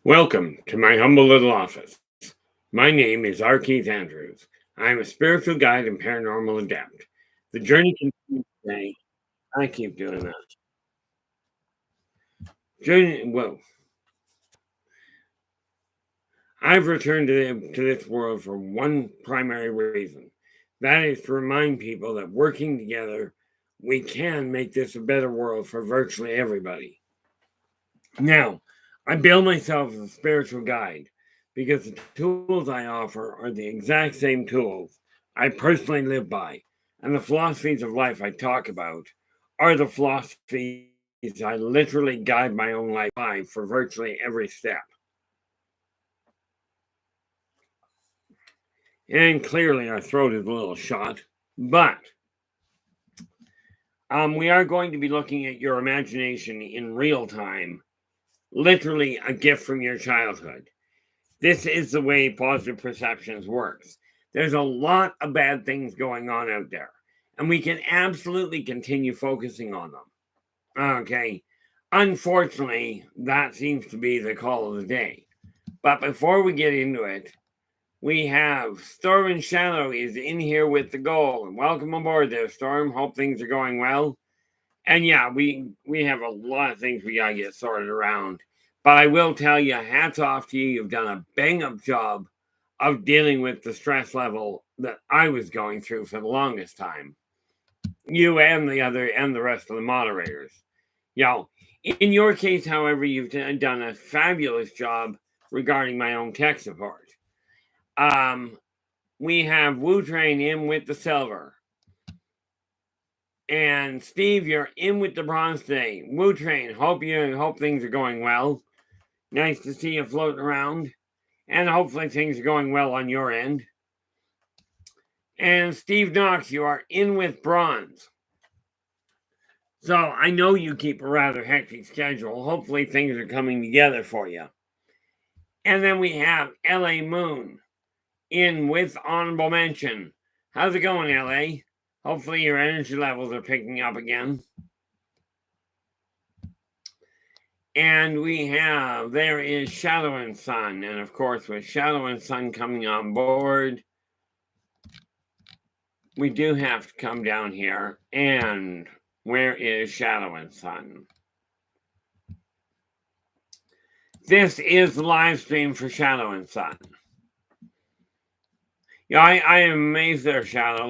Welcome to my humble little office. My name is R. Keith Andrews. I am a spiritual guide and paranormal adept. The journey continues today. I keep doing that. I've returned to this world for one primary reason. That is to remind people that working together, we can make this a better world for virtually everybody. Now, I bill myself as a spiritual guide because the tools I offer are the exact same tools I personally live by, and the philosophies of life I talk about are the philosophies I literally guide my own life by for virtually every step. And clearly, our throat is a little shot, but we are going to be looking at your imagination in real time, literally a gift from your childhood. This is the way positive perceptions works. There's a lot of bad things going on out there, and we can absolutely continue focusing on them. Okay. Unfortunately, that seems to be the call of the day. But before we get into it, we have Storm and Shadow is in here with the goal. And welcome aboard there, Storm. Hope things are going well. And yeah, we have a lot of things we gotta get sorted around. But I will tell you, hats off to you. You've done a bang-up job of dealing with the stress level that I was going through for the longest time. You and the rest of the moderators. In your case, however, you've done a fabulous job regarding my own tech support. We have Wu Train in with the silver. And Steve, you're in with the bronze today. Wu Train, hope things are going well. Nice to see you floating around. And hopefully things are going well on your end. And Steve Knox, you are in with bronze. So I know you keep a rather hectic schedule. Hopefully things are coming together for you. And then we have LA Moon in with honorable mention. How's it going, LA? Hopefully your energy levels are picking up again. And there is Shadow and Sun. And of course, with Shadow and Sun coming on board, we do have to come down here. And where is Shadow and Sun? This is the live stream for Shadow and Sun. I am amazed there, Shadow.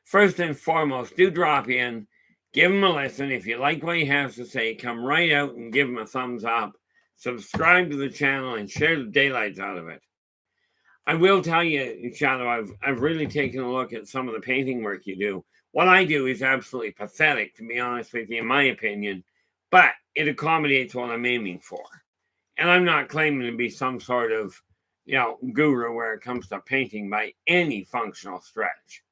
First and foremost, do drop in. Give him a listen. If you like what he has to say, come right out and give him a thumbs up. Subscribe to the channel and share the daylights out of it. I will tell you, Shadow, I've really taken a look at some of the painting work you do. What I do is absolutely pathetic, to be honest with you, in my opinion, but it accommodates what I'm aiming for. And I'm not claiming to be some sort of, guru where it comes to painting by any functional stretch.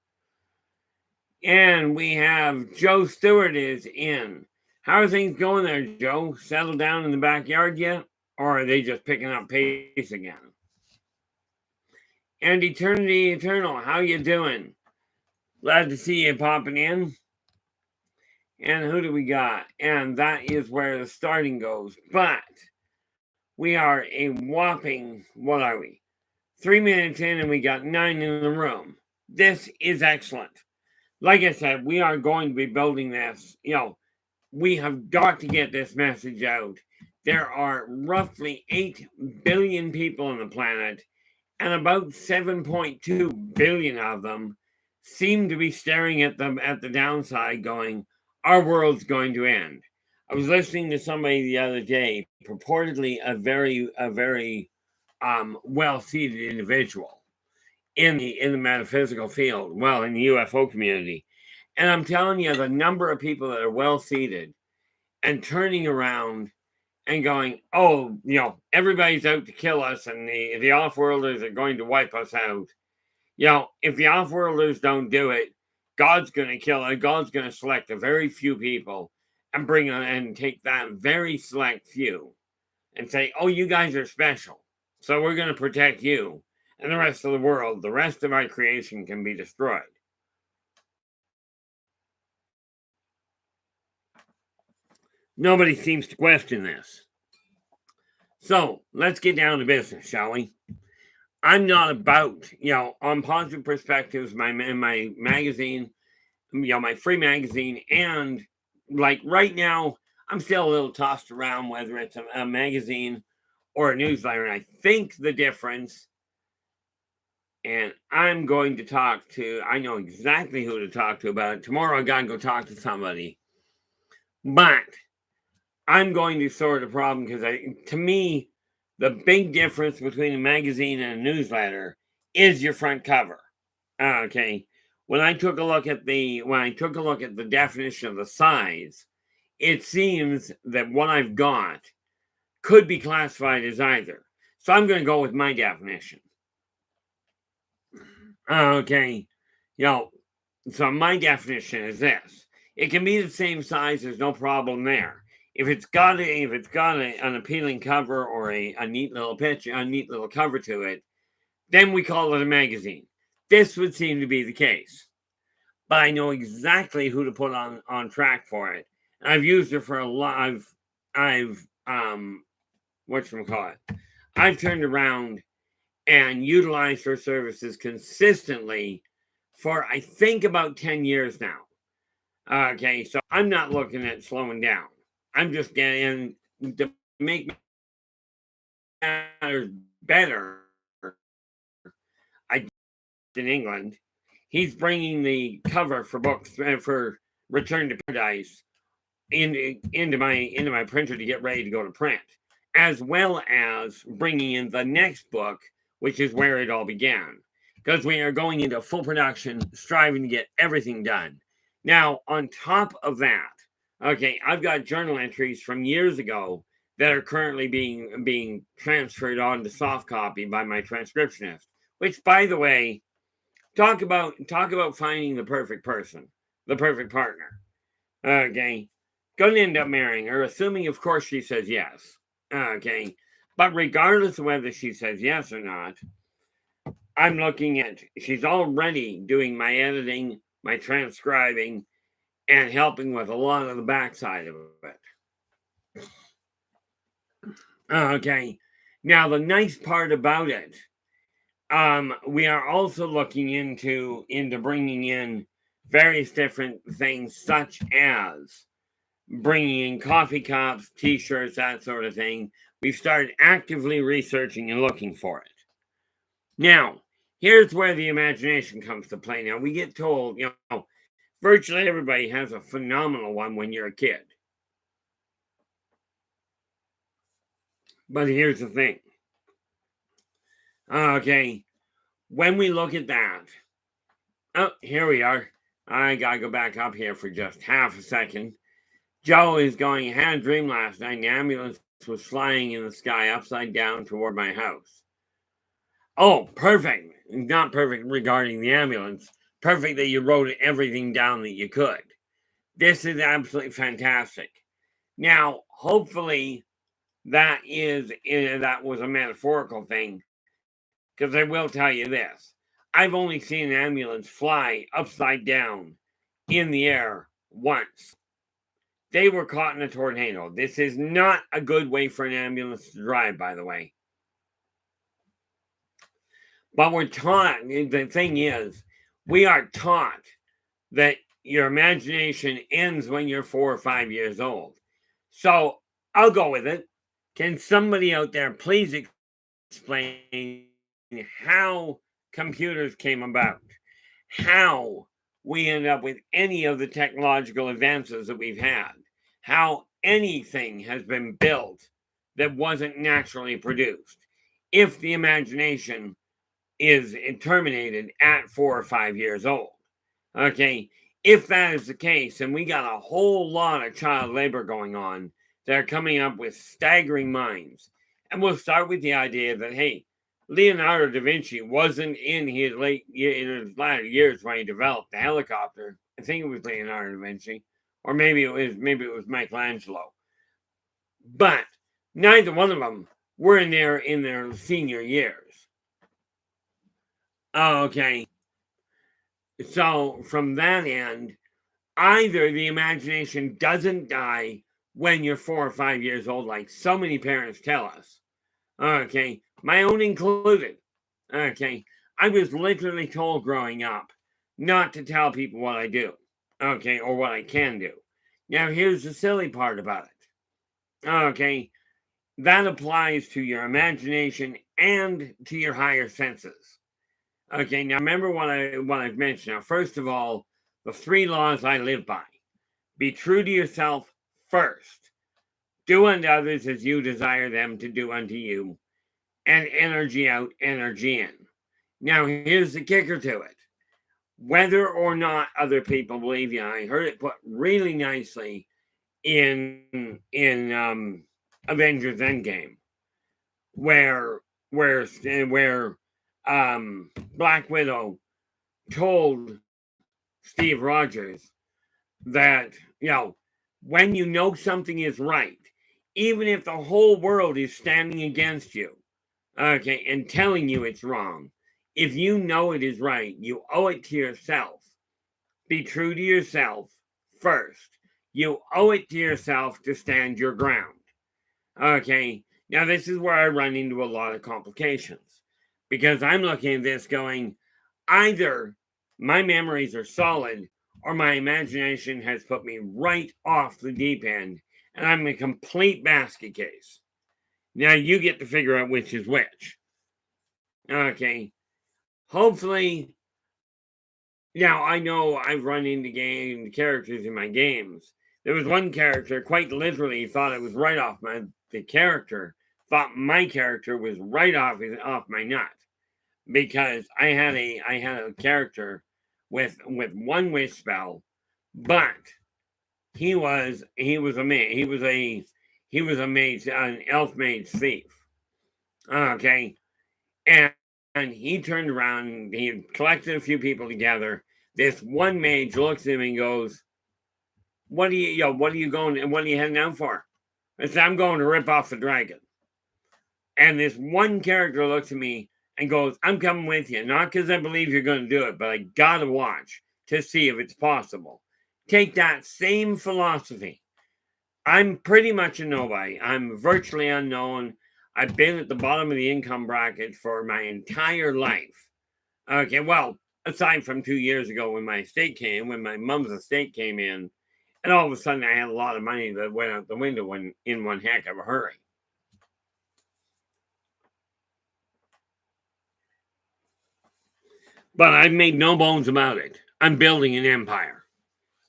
And we have Joe Stewart is in. How are things going there, Joe? Settled down in the backyard yet? Or are they just picking up pace again? And Eternity Eternal, how you doing? Glad to see you popping in. And who do we got? And that is where the starting goes. But we are a whopping, 3 minutes in and we got 9 in the room. This is excellent. Like I said, we are going to be building this. We have got to get this message out. There are roughly 8 billion people on the planet, and about 7.2 billion of them seem to be staring at the downside going, our world's going to end. I was listening to somebody the other day, purportedly a very well-seated individual in the metaphysical field, in the UFO community. And I'm telling you, the number of people that are well-seated and turning around and going, everybody's out to kill us and the off-worlders are going to wipe us out. If the off-worlders don't do it, God's going to kill it. God's going to select a very few people and bring on and take that very select few and say, you guys are special. So we're going to protect you. And the rest of the world, the rest of our creation can be destroyed. Nobody seems to question this. So let's get down to business, shall we? I'm not about, on Positive Perspectives, my magazine, my free magazine, and like right now, I'm still a little tossed around whether it's a magazine or a newsletter. And I think the difference, and I'm going to I know exactly who to talk to about it. Tomorrow I gotta go talk to somebody. But I'm going to sort the problem because to me, the big difference between a magazine and a newsletter is your front cover. Okay. When I took a look at the definition of the size, it seems that what I've got could be classified as either. So I'm going to go with my definition. Okay. So my definition is this. It can be the same size, there's no problem there. If it's got an appealing cover or a neat little picture, a neat little cover to it, then we call it a magazine. This would seem to be the case. But I know exactly who to put on track for it. I've used her for a lot. I've whatchamacallit. I've turned around and utilized her services consistently for I think about 10 years now. Okay, so I'm not looking at slowing down. I'm just getting to make matters better. I in England, he's bringing the cover for books for Return to Paradise into my printer to get ready to go to print, as well as bringing in the next book, which is where it all began, because we are going into full production, striving to get everything done. Now, on top of that, okay, I've got journal entries from years ago that are currently being transferred on to soft copy by my transcriptionist. Which, by the way, talk about finding the perfect person, the perfect partner. Okay, going to end up marrying her, assuming, of course, she says yes. Okay, but regardless of whether she says yes or not, I'm looking at she's already doing my editing, my transcribing, and helping with a lot of the backside of it. Okay, now the nice part about it, we are also looking into bringing in various different things, such as bringing in coffee cups, t-shirts, that sort of thing. We've started actively researching and looking for it. Now, here's where the imagination comes to play. Now, we get told, virtually everybody has a phenomenal one when you're a kid. But here's the thing. Okay, when we look at that, oh, here we are. I gotta go back up here for just half a second. Joe is going, I had a dream last night. An ambulance was flying in the sky upside down toward my house. Oh, perfect. Not perfect regarding the ambulance. Perfect that you wrote everything down that you could. This is absolutely fantastic. Now, hopefully, that was a metaphorical thing, because I will tell you this. I've only seen an ambulance fly upside down in the air once. They were caught in a tornado. This is not a good way for an ambulance to drive, by the way. But we're taught, the thing is, we are taught that your imagination ends when you're 4 or 5 years old. So I'll go with it. Can somebody out there please explain how computers came about? How we end up with any of the technological advances that we've had? How anything has been built that wasn't naturally produced? If the imagination is terminated at 4 or 5 years old. Okay, if that is the case, and we got a whole lot of child labor going on, they're coming up with staggering minds. And we'll start with the idea that, hey, Leonardo da Vinci wasn't in his latter years when he developed the helicopter. I think it was Leonardo da Vinci, or maybe it was Michelangelo. But neither one of them were in their senior years. Oh, okay. So from that end, either the imagination doesn't die when you're 4 or 5 years old, like so many parents tell us. Okay, my own included. Okay, I was literally told growing up not to tell people what I do. Okay, or what I can do. Now, here's the silly part about it. Okay, that applies to your imagination and to your higher senses. Okay, now remember what I've mentioned. Now, first of all, the 3 laws I live by: be true to yourself first, do unto others as you desire them to do unto you, and energy out, energy in. Now, here's the kicker to it: whether or not other people believe you, I heard it put really nicely in Avengers Endgame, where where Black Widow told Steve Rogers that, when you know something is right, even if the whole world is standing against you, okay, and telling you it's wrong, if you know it is right, you owe it to yourself. Be true to yourself first. You owe it to yourself to stand your ground. Okay, now this is where I run into a lot of complications, because I'm looking at this going, either my memories are solid or my imagination has put me right off the deep end and I'm a complete basket case. Now you get to figure out which is which. Okay, hopefully, now I know I've run into characters in my games. There was one character, quite literally, thought it was right off the character thought my character was right off my nut, because I had a character with one wish spell, but he was a mage, he was a mage, an elf mage thief. Okay, and he turned around, he collected a few people together. This one mage looks at him and goes, what are you heading out for? I said, I'm going to rip off the dragon. And this one character looks at me and goes, I'm coming with you. Not because I believe you're going to do it, but I got to watch to see if it's possible. Take that same philosophy. I'm pretty much a nobody. I'm virtually unknown. I've been at the bottom of the income bracket for my entire life. Okay, well, aside from 2 years ago when my mom's estate came in, and all of a sudden I had a lot of money that went out the window in one heck of a hurry. But I've made no bones about it. I'm building an empire.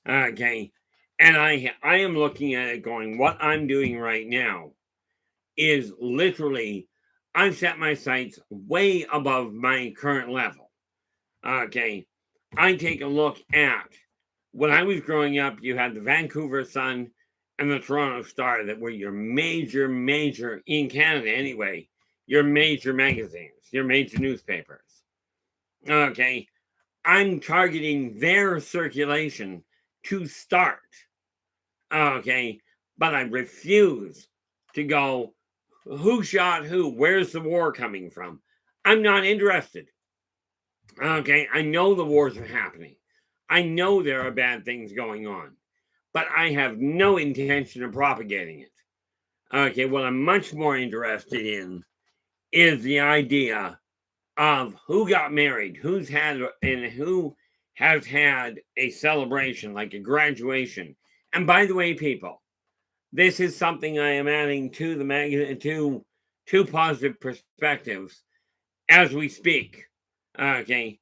Okay. And I am looking at it going, what I'm doing right now is literally, I've set my sights way above my current level. Okay. I take a look at, when I was growing up, you had the Vancouver Sun and the Toronto Star that were your major, in Canada anyway, your major magazines, your major newspapers. Okay. I'm targeting their circulation to start. Okay. But I refuse to go, who shot who? Where's the war coming from? I'm not interested. Okay. I know the wars are happening. I know there are bad things going on, but I have no intention of propagating it. Okay. What I'm much more interested in is the idea of who got married, who has had a celebration, like a graduation. And by the way, people, this is something I am adding to the magazine, to positive perspectives as we speak. Okay.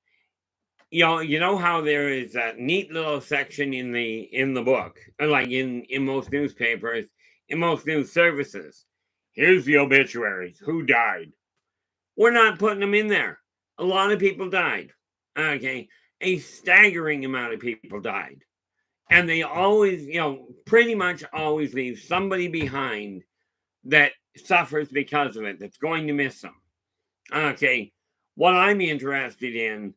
You know how there is that neat little section in the book, like in most newspapers, in most news services. Here's the obituaries. Who died? We're not putting them in there. A lot of people died. Okay. A staggering amount of people died. And they always, pretty much always leave somebody behind that suffers because of it, that's going to miss them. Okay. What I'm interested in,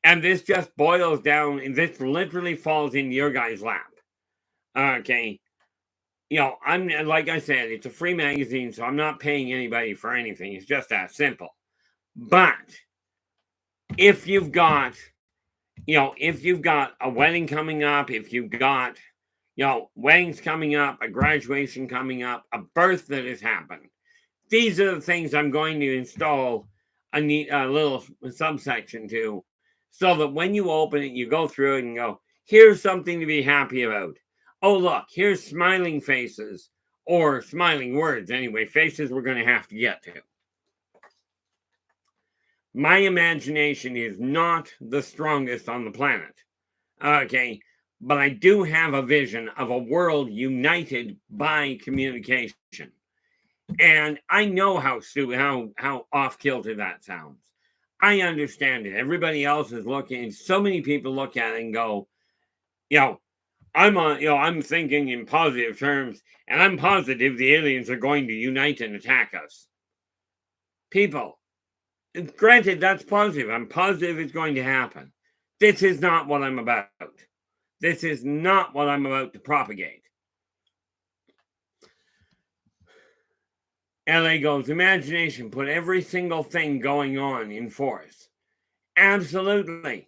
and this just boils down, and this literally falls into your guys' lap. Okay. I'm, like I said, it's a free magazine, so I'm not paying anybody for anything. It's just that simple. But if you've got, if you've got a wedding coming up, if you've got, weddings coming up, a graduation coming up, a birth that has happened, These are the things I'm going to install a little subsection to, so that when you open it, you go through it and go, here's something to be happy about. Oh, look, here's smiling faces, or smiling words. Anyway, faces we're going to have to get to. My imagination is not the strongest on the planet. Okay, but I do have a vision of a world united by communication. And I know how stupid, how off kilter that sounds. I understand it. Everybody else is looking, so many people look at it and go, I'm thinking in positive terms, and I'm positive the aliens are going to unite and attack us. People, granted, that's positive. I'm positive it's going to happen. This is not what I'm about. This is not what I'm about to propagate. LA goes, imagination, put every single thing going on in force. Absolutely.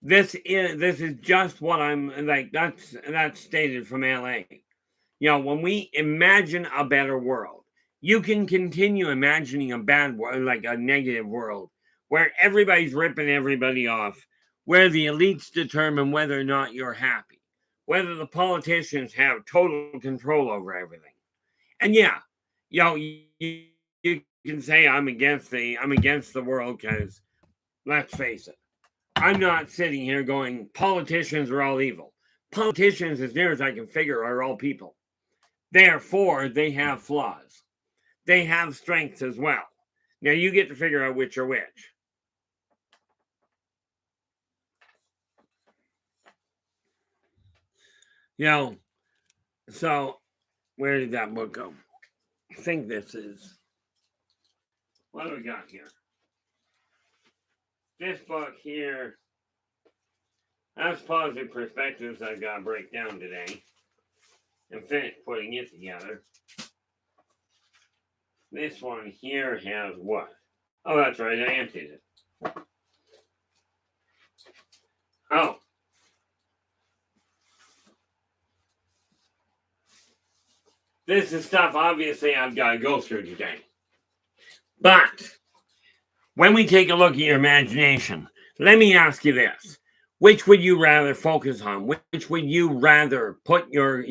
This is just what I'm like. That's stated from LA. When we imagine a better world, you can continue imagining a bad world, like a negative world, where everybody's ripping everybody off, where the elites determine whether or not you're happy, whether the politicians have total control over everything. And you can say I'm against the world because, let's face it, I'm not sitting here going, politicians are all evil. Politicians, as near as I can figure, are all people. Therefore, they have flaws. They have strengths as well. Now, you get to figure out which are which. So, where did that book go? I think this is... What do we got here? This book here... That's Positive Perspectives I've got to break down today and finish putting it together. This one here has what? Oh, that's right, I emptied it. Oh. This is stuff, obviously, I've got to go through today. But, when we take a look at your imagination, let me ask you this. Which would you rather focus on? Which would you rather put your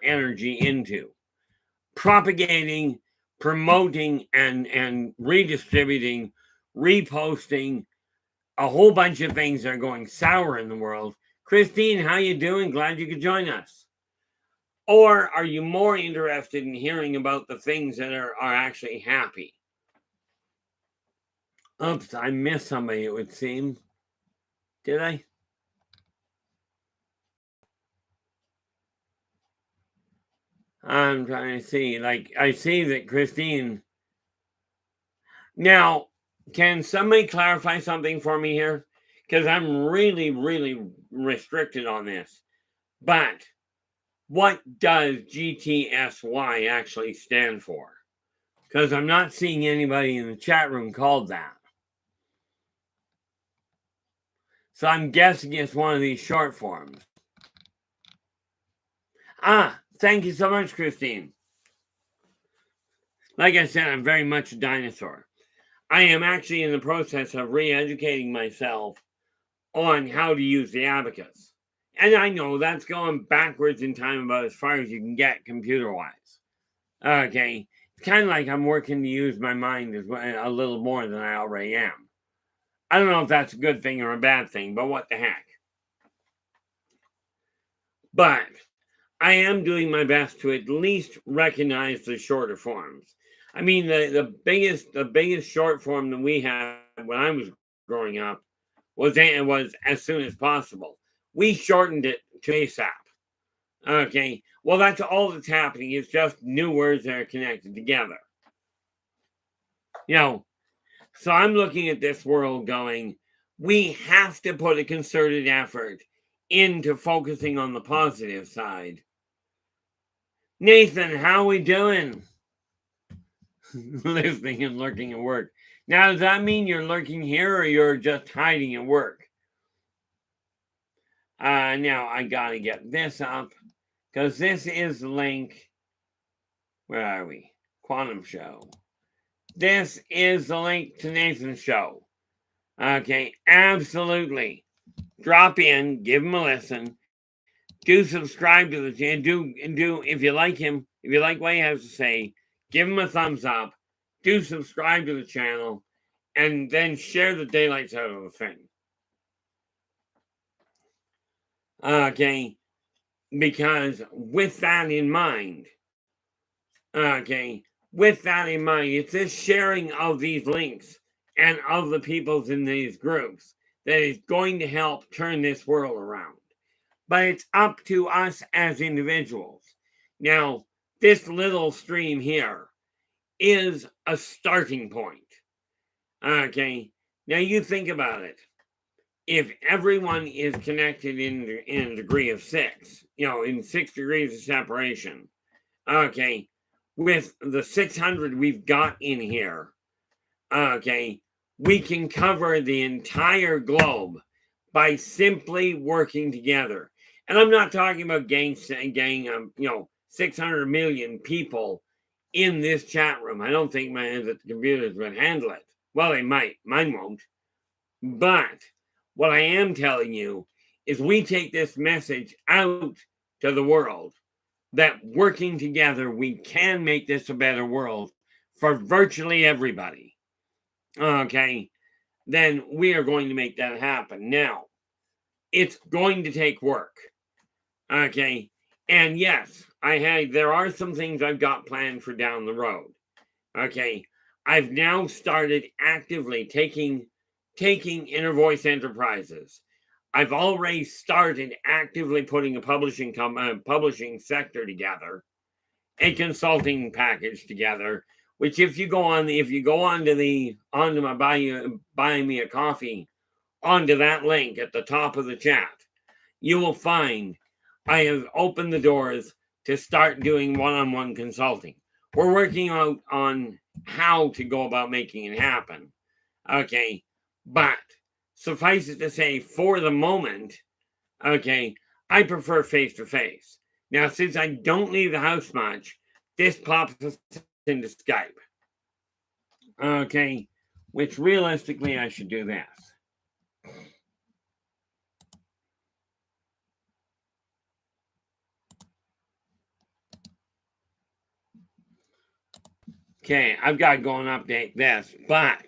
energy into? Propagating, promoting, and redistributing, reposting a whole bunch of things that are going sour in the world. Christine, how you doing? Glad you could join us. Or are you more interested in hearing about the things that are actually happy? Oops, I missed somebody, it would seem. Did I? I'm trying to see. I see that Christine... Now, can somebody clarify something for me here? Because I'm really, really restricted on this. But what does GTSY actually stand for? Because I'm not seeing anybody in the chat room called that. So I'm guessing it's one of these short forms. Thank you so much, Christine. Like I said, I'm very much a dinosaur. I am actually in the process of re-educating myself on how to use the abacus. And I know that's going backwards in time about as far as you can get computer-wise. Okay, it's kind of like I'm working to use my mind a little more than I already am. I don't know if that's a good thing or a bad thing, but what the heck. But I am doing my best to at least recognize the shorter forms. I mean, the biggest short form that we had when I was growing up was as soon as possible. We shortened it to ASAP. Okay, well, that's all that's happening. It's just new words that are connected together. So I'm looking at this world going, we have to put a concerted effort into focusing on the positive side. Nathan, how we doing? Listening and lurking at work. Now, does that mean you're lurking here or you're just hiding at work? Now, I got to get this up because this is the link Where are we? Quantum show. This is the link to Nathan's show. Okay, absolutely. Drop in, give him a listen. Do subscribe to the channel. Do if you like him, if you like what he has to say, give him a thumbs up. Do subscribe to the channel, and then share the daylights out of the thing. Okay, because with that in mind, it's this sharing of these links and of the peoples in these groups that is going to help turn this world around. But it's up to us as individuals. Now, this little stream here is a starting point. Okay, now you think about it. If everyone is connected in a degree of 6, in 6 degrees of separation, okay, with the 600 we've got in here, okay, we can cover the entire globe by simply working together. And I'm not talking about gang 600 million people in this chat room. I don't think the computers would handle it. Well, they might. Mine won't. But what I am telling you is we take this message out to the world that working together, we can make this a better world for virtually everybody. Okay, then we are going to make that happen. Now, it's going to take work. Okay, and yes, there are some things I've got planned for down the road. Okay, I've now started actively taking Inner Voice Enterprises. I've already started actively putting a publishing sector together, a consulting package together. Which, if you go onto my buy me a coffee, onto that link at the top of the chat, you will find I have opened the doors to start doing one-on-one consulting. We're working out on how to go about making it happen. Okay, but suffice it to say, for the moment, okay, I prefer face-to-face. Now, since I don't leave the house much, this pops us into Skype. Okay, which realistically I should do this. Okay, I've got to go and update this, but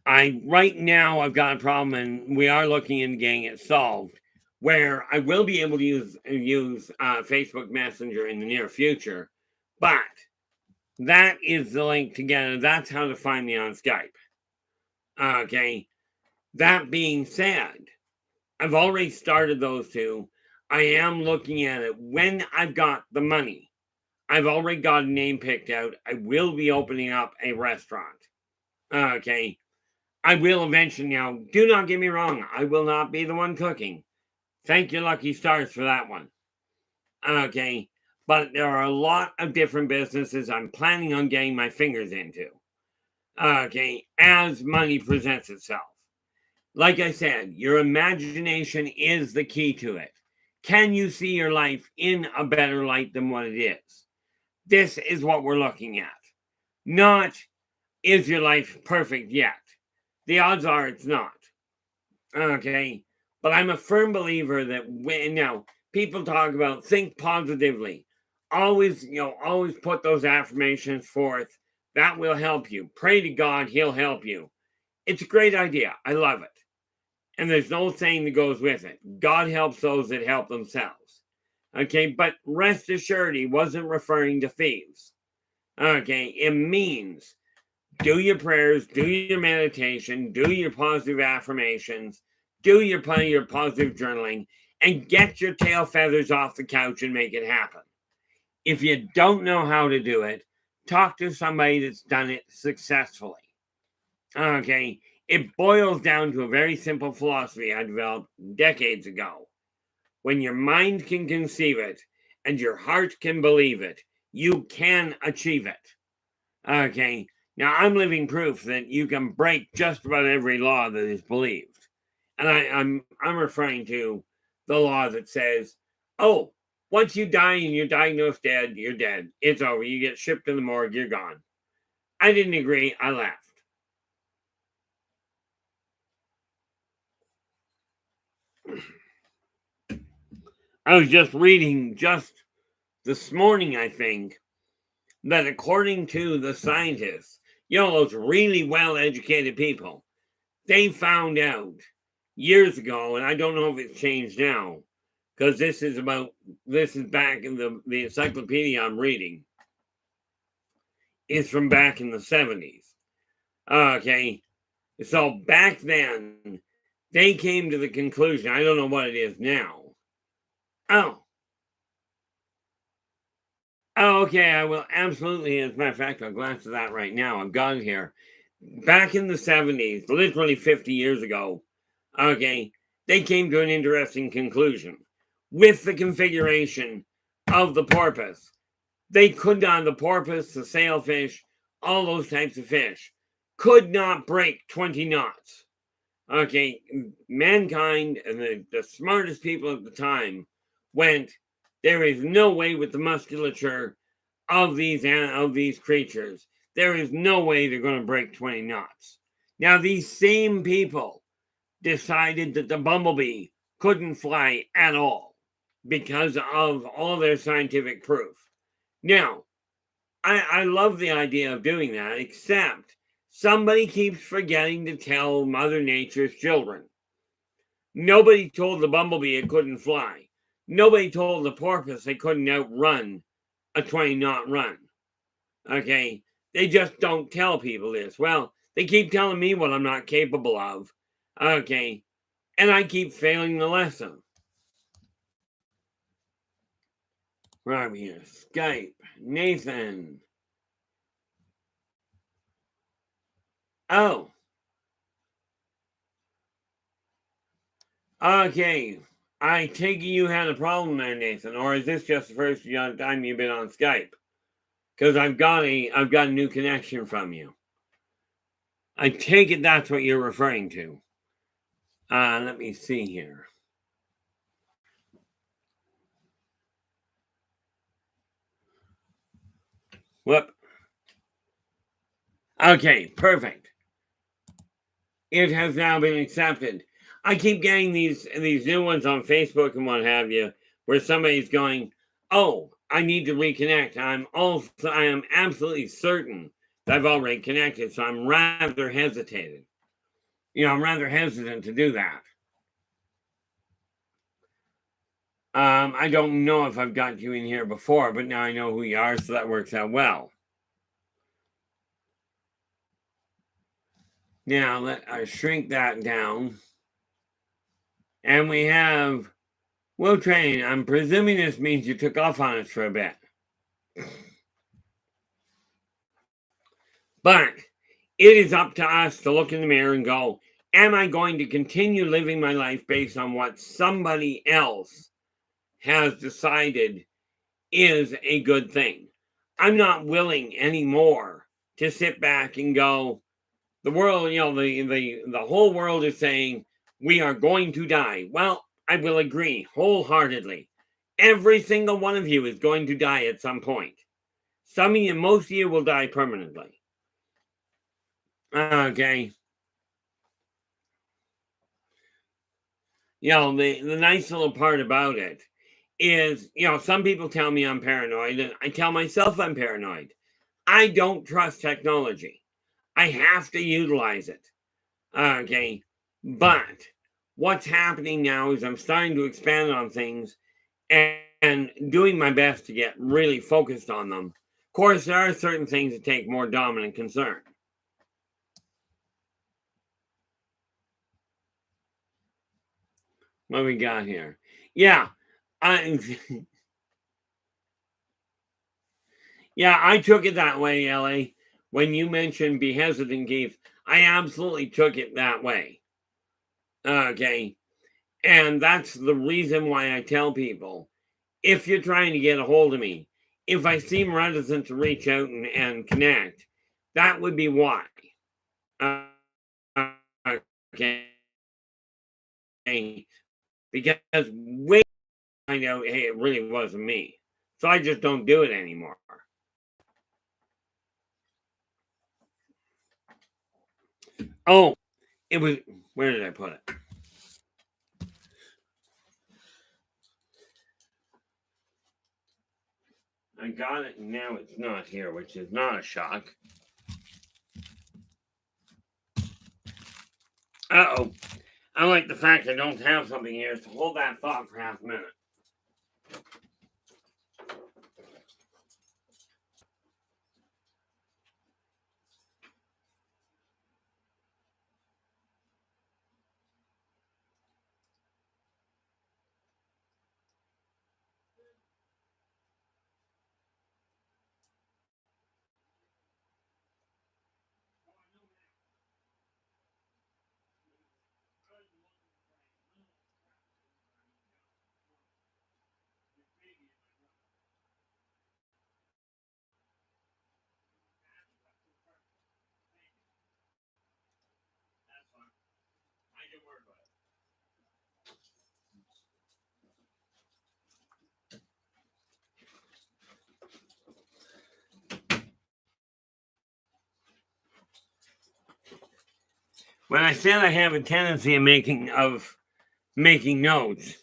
right now I've got a problem, and we are looking into getting it solved, where I will be able to use Facebook Messenger in the near future, but that is the link together. That's how to find me on Skype. Okay, that being said, I've already started those two. I am looking at it when I've got the money. I've already got a name picked out. I will be opening up a restaurant. Okay. I will eventually. Now, do not get me wrong. I will not be the one cooking. Thank your lucky stars for that one. Okay. But there are a lot of different businesses I'm planning on getting my fingers into. Okay. As money presents itself. Like I said, your imagination is the key to it. Can you see your life in a better light than what it is? This is what we're looking at. Not, is your life perfect yet? The odds are it's not. Okay. But I'm a firm believer that now people talk about think positively. Always put those affirmations forth. That will help you. Pray to God, He'll help you. It's a great idea. I love it. And there's no saying that goes with it. God helps those that help themselves. Okay, but rest assured, he wasn't referring to thieves. Okay, it means do your prayers, do your meditation, do your positive affirmations, do your positive journaling, and get your tail feathers off the couch and make it happen. If you don't know how to do it, talk to somebody that's done it successfully. Okay, it boils down to a very simple philosophy I developed decades ago. When your mind can conceive it and your heart can believe it, you can achieve it. Okay, now I'm living proof that you can break just about every law that is believed. And I'm referring to the law that says, oh, Once you die and you're diagnosed dead, you're dead. It's over. You get shipped to the morgue, you're gone. I didn't agree. I left. I was just reading just this morning, I think, that according to the scientists, those really well-educated people, they found out years ago, and I don't know if it's changed now, because this is back in the encyclopedia I'm reading. It's from back in the 70s. Okay. So back then, they came to the conclusion, I don't know what it is now. Oh. Oh, okay. I will absolutely. As a matter of fact, I'll glance at that right now. I've got it here. Back in the 70s, literally 50 years ago, okay, they came to an interesting conclusion. With the configuration of the porpoise, they could not, the porpoise, the sailfish, all those types of fish, could not break 20 knots. Okay, mankind and the smartest people at the time went, there is no way with the musculature of these creatures, there is no way they're going to break 20 knots. Now, these same people decided that the bumblebee couldn't fly at all because of all their scientific proof. Now, I love the idea of doing that, except somebody keeps forgetting to tell Mother Nature's children. Nobody told the bumblebee it couldn't fly. Nobody told the porpoise they couldn't outrun a 20-knot run. Okay, they just don't tell people this. Well, they keep telling me what I'm not capable of. Okay, and I keep failing the lesson. Right here, Skype, Nathan. Oh, okay. I take it you had a problem there, Nathan, or is this just the first time you've been on Skype? Because I've got a new connection from you. I take it that's what you're referring to. Let me see here. Whoop. Okay, perfect. It has now been accepted. I keep getting these new ones on Facebook and what have you, where somebody's going, "Oh, I need to reconnect." I am absolutely certain that I've already connected, so I'm rather hesitated. I'm rather hesitant to do that. I don't know if I've got you in here before, but now I know who you are, so that works out well. Now let us shrink that down. And we have Will Train. I'm presuming this means you took off on us for a bit. But it is up to us to look in the mirror and go, am I going to continue living my life based on what somebody else has decided is a good thing? I'm not willing anymore to sit back and go, the world, the whole world is saying we are going to die. Well, I will agree wholeheartedly. Every single one of you is going to die at some point. Some of you, most of you will die permanently. Okay. The nice little part about it is, some people tell me I'm paranoid, and I tell myself I'm paranoid. I don't trust technology. I have to utilize it. Okay. But what's happening now is I'm starting to expand on things and doing my best to get really focused on them. Of course, there are certain things that take more dominant concern. What we got here? Yeah. I Yeah, I took it that way, Ellie. When you mentioned be hesitant, Keith, I absolutely took it that way. Okay. And that's the reason why I tell people, if you're trying to get a hold of me, if I seem reticent to reach out and connect, that would be why. Uh, okay. Because way out, hey, it really wasn't me. So I just don't do it anymore. Oh, it was, where did I put it? I got it, and now it's not here, which is not a shock. Uh-oh. I like the fact I don't have something here, so hold that thought for half a minute. When I said I have a tendency of making notes,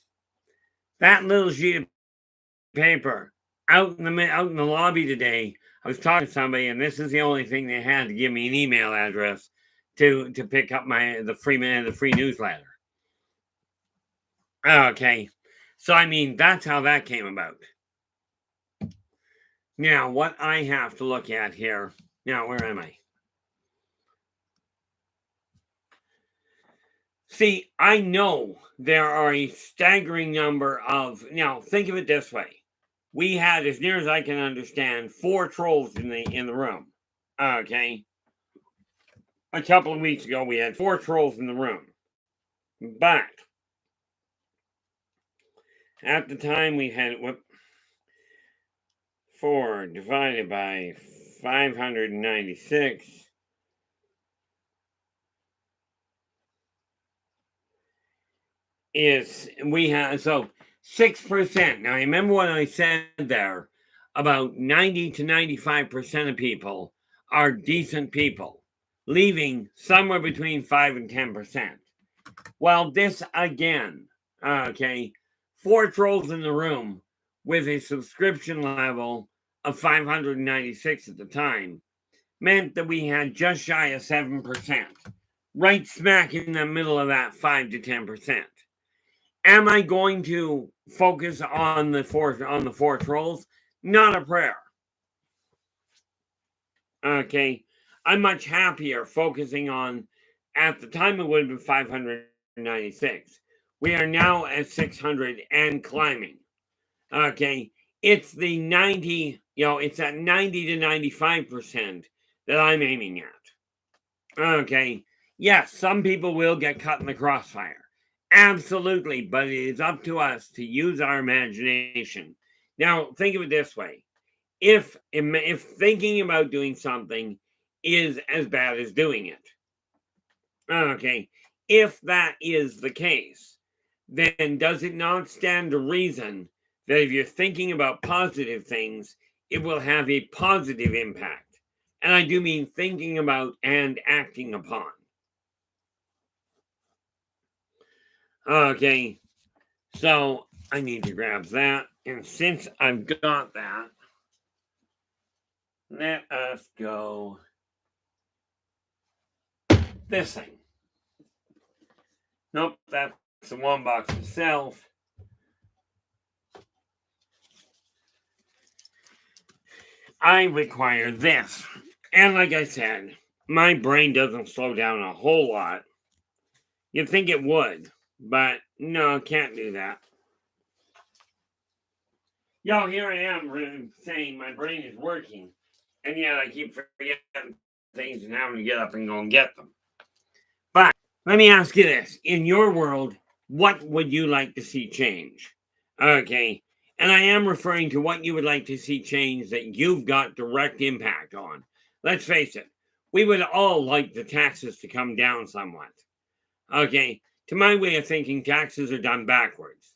that little sheet of paper out in the lobby today, I was talking to somebody, and this is the only thing they had to give me an email address to pick up the free newsletter. Okay, so I mean that's how that came about. Now, what I have to look at here. Now, where am I? See, I know there are a staggering number of. Now, think of it this way: we had, as near as I can understand, 4 trolls in the room. Okay, a couple of weeks ago, we had 4 trolls in the room, but at the time we had 4 divided by 596 is we have so 6%. Now, remember what I said there about 90 to 95% of people are decent people, leaving somewhere between 5 and 10%. Well, this again, okay, 4 trolls in the room with a subscription level of 596 at the time meant that we had just shy of 7%, right smack in the middle of that 5 to 10%. Am I going to focus on the four trolls? Not a prayer. Okay, I'm much happier focusing on. At the time, it would have been 596. We are now at 600 and climbing. Okay, it's the 90. It's at 90 to 95% that I'm aiming at. Okay, yes, some people will get cut in the crossfire. Absolutely, but it is up to us to use our imagination. Now, think of it this way: if thinking about doing something is as bad as doing it, okay, if that is the case, then does it not stand to reason that if you're thinking about positive things, it will have a positive impact? And I do mean thinking about and acting upon. Okay, so I need to grab that. And since I've got that, let us go this thing. Nope, that's the one box itself. I require this. And like I said, my brain doesn't slow down a whole lot. You'd think it would, but no, can't do that. Here I am saying my brain is working, and yet I keep forgetting things and having to get up and go and get them. But let me ask you this. In your world, what would you like to see change? Okay. And I am referring to what you would like to see change that you've got direct impact on. Let's face it, we would all like the taxes to come down somewhat. Okay. To my way of thinking, taxes are done backwards.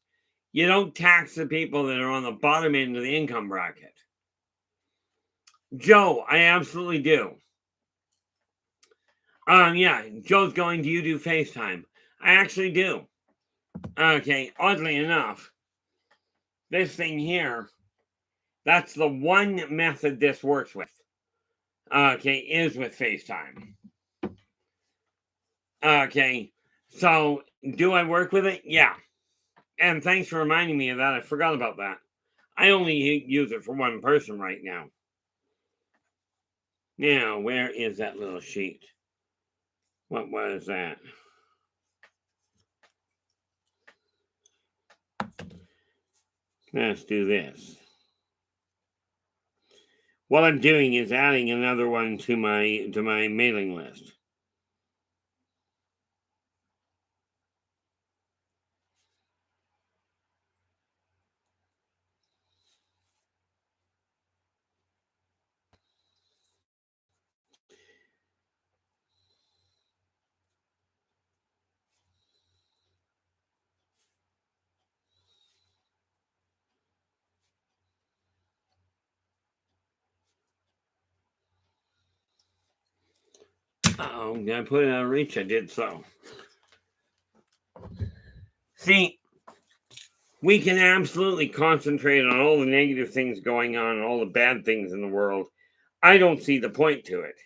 You don't tax the people that are on the bottom end of the income bracket. Joe, I absolutely do. Yeah, Joe's going, do you do FaceTime? I actually do. Okay, oddly enough, this thing here, that's the one method this works with. Okay, is with FaceTime. Okay, so do I work with it? Yeah. And thanks for reminding me of that. I forgot about that. I only use it for one person right now. Now, where is that little sheet? What was that? Let's do this. What I'm doing is adding another one to my mailing list. Uh-oh, did I put it out of reach? I did so. See, we can absolutely concentrate on all the negative things going on and all the bad things in the world. I don't see the point to it.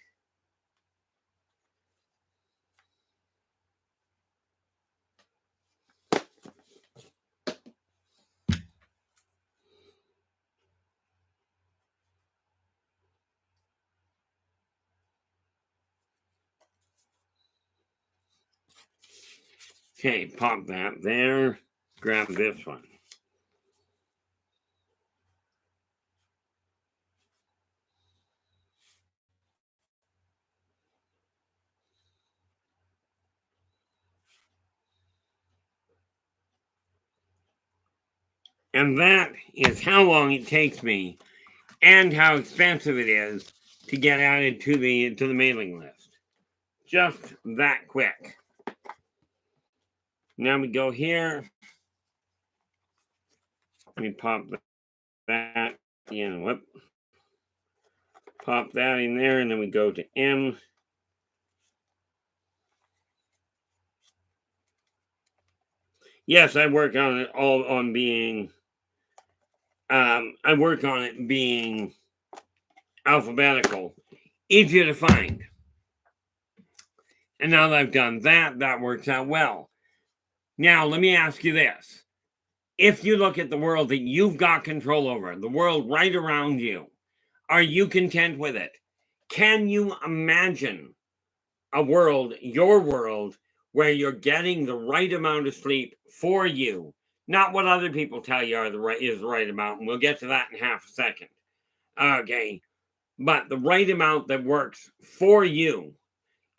Okay, pop that there. Grab this one. And that is how long it takes me and how expensive it is to get added to the mailing list. Just that quick. Now we go here. Let me pop that in. Whoop. Pop that in there, and then we go to M. Yes, I work on it all on being. I work on it being alphabetical, easier to find. And now that I've done that, that works out well. Now, let me ask you this. If you look at the world that you've got control over, the world right around you, are you content with it? Can you imagine a world, your world, where you're getting the right amount of sleep for you, not what other people tell you is the right amount, and we'll get to that in half a second. Okay, but the right amount that works for you.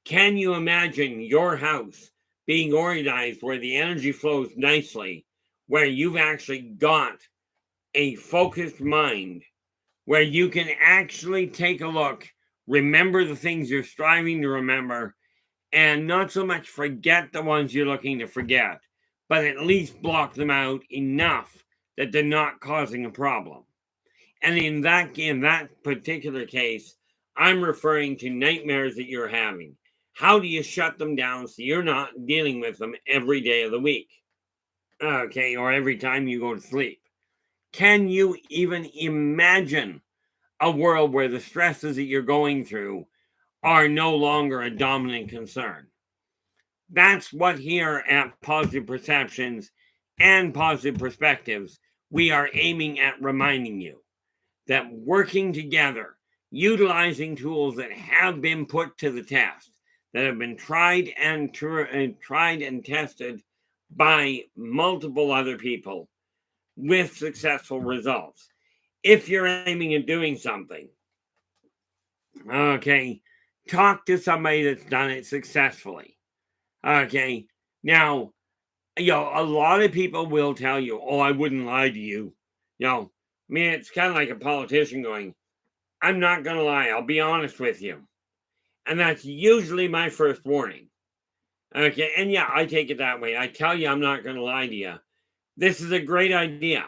Can you imagine your house being organized where the energy flows nicely, where you've actually got a focused mind, where you can actually take a look, remember the things you're striving to remember, and not so much forget the ones you're looking to forget, but at least block them out enough that they're not causing a problem. And in that particular case, I'm referring to nightmares that you're having. How do you shut them down so you're not dealing with them every day of the week? Okay, or every time you go to sleep. Can you even imagine a world where the stresses that you're going through are no longer a dominant concern? That's what here at Positive Perceptions and Positive Perspectives we are aiming at reminding you. That working together, utilizing tools that have been put to the test, that have been tried and tested by multiple other people with successful results. If you're aiming at doing something, okay, talk to somebody that's done it successfully. Okay, now, a lot of people will tell you, oh, I wouldn't lie to you. I mean, it's kind of like a politician going, I'm not going to lie. I'll be honest with you. And that's usually my first warning. Okay. And yeah, I take it that way. I tell you, I'm not going to lie to you. this is a great idea.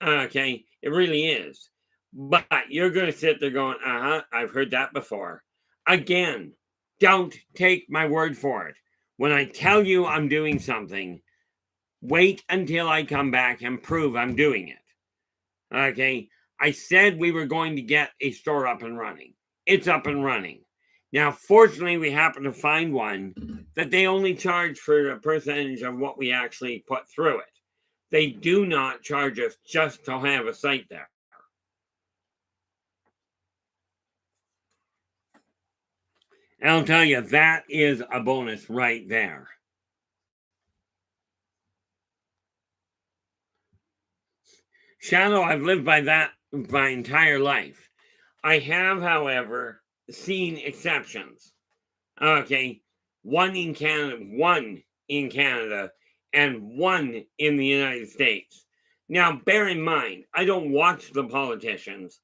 Okay, it really is. But you're going to sit there going, I've heard that before. Again, don't take my word for it. When I tell you I'm doing something, wait until I come back and prove I'm doing it. Okay, I said we were going to get a store up and running. It's up and running. Now, fortunately, we happen to find one that they only charge for a percentage of what we actually put through it. They do not charge us just to have a site there. And I'll tell you, that is a bonus right there. Shadow, I've lived by that my entire life. I have, however, seen exceptions. Okay, one in Canada, and one in the United States. Now, bear in mind, I don't watch the politicians.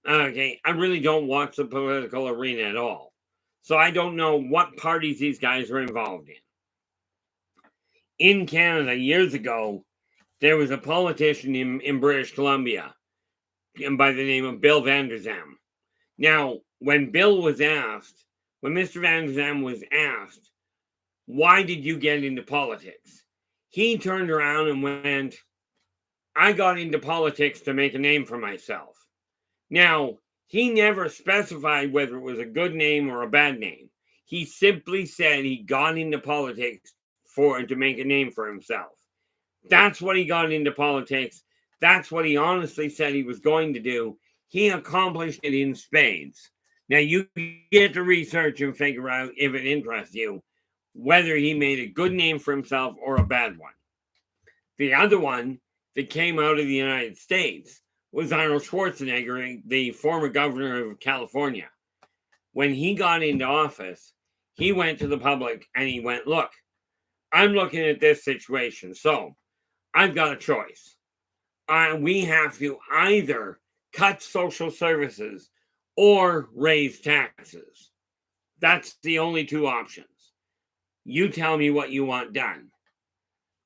Okay, I really don't watch the political arena at all. So I don't know what parties these guys are involved in. In Canada, years ago, there was a politician in British Columbia by the name of Bill Vander Zalm. Now, when Mr. Vander Zalm was asked, why did you get into politics? He turned around and went, I got into politics to make a name for myself. Now, he never specified whether it was a good name or a bad name. He simply said he got into politics to make a name for himself. That's what he got into politics. That's what he honestly said he was going to do. He accomplished it in spades. Now, you get to research and figure out, if it interests you, whether he made a good name for himself or a bad one. The other one that came out of the United States was Arnold Schwarzenegger, the former governor of California. When he got into office, he went to the public and he went, look, I'm looking at this situation. So I've got a choice. We have to either cut social services or raise taxes. That's the only two options. You tell me what you want done.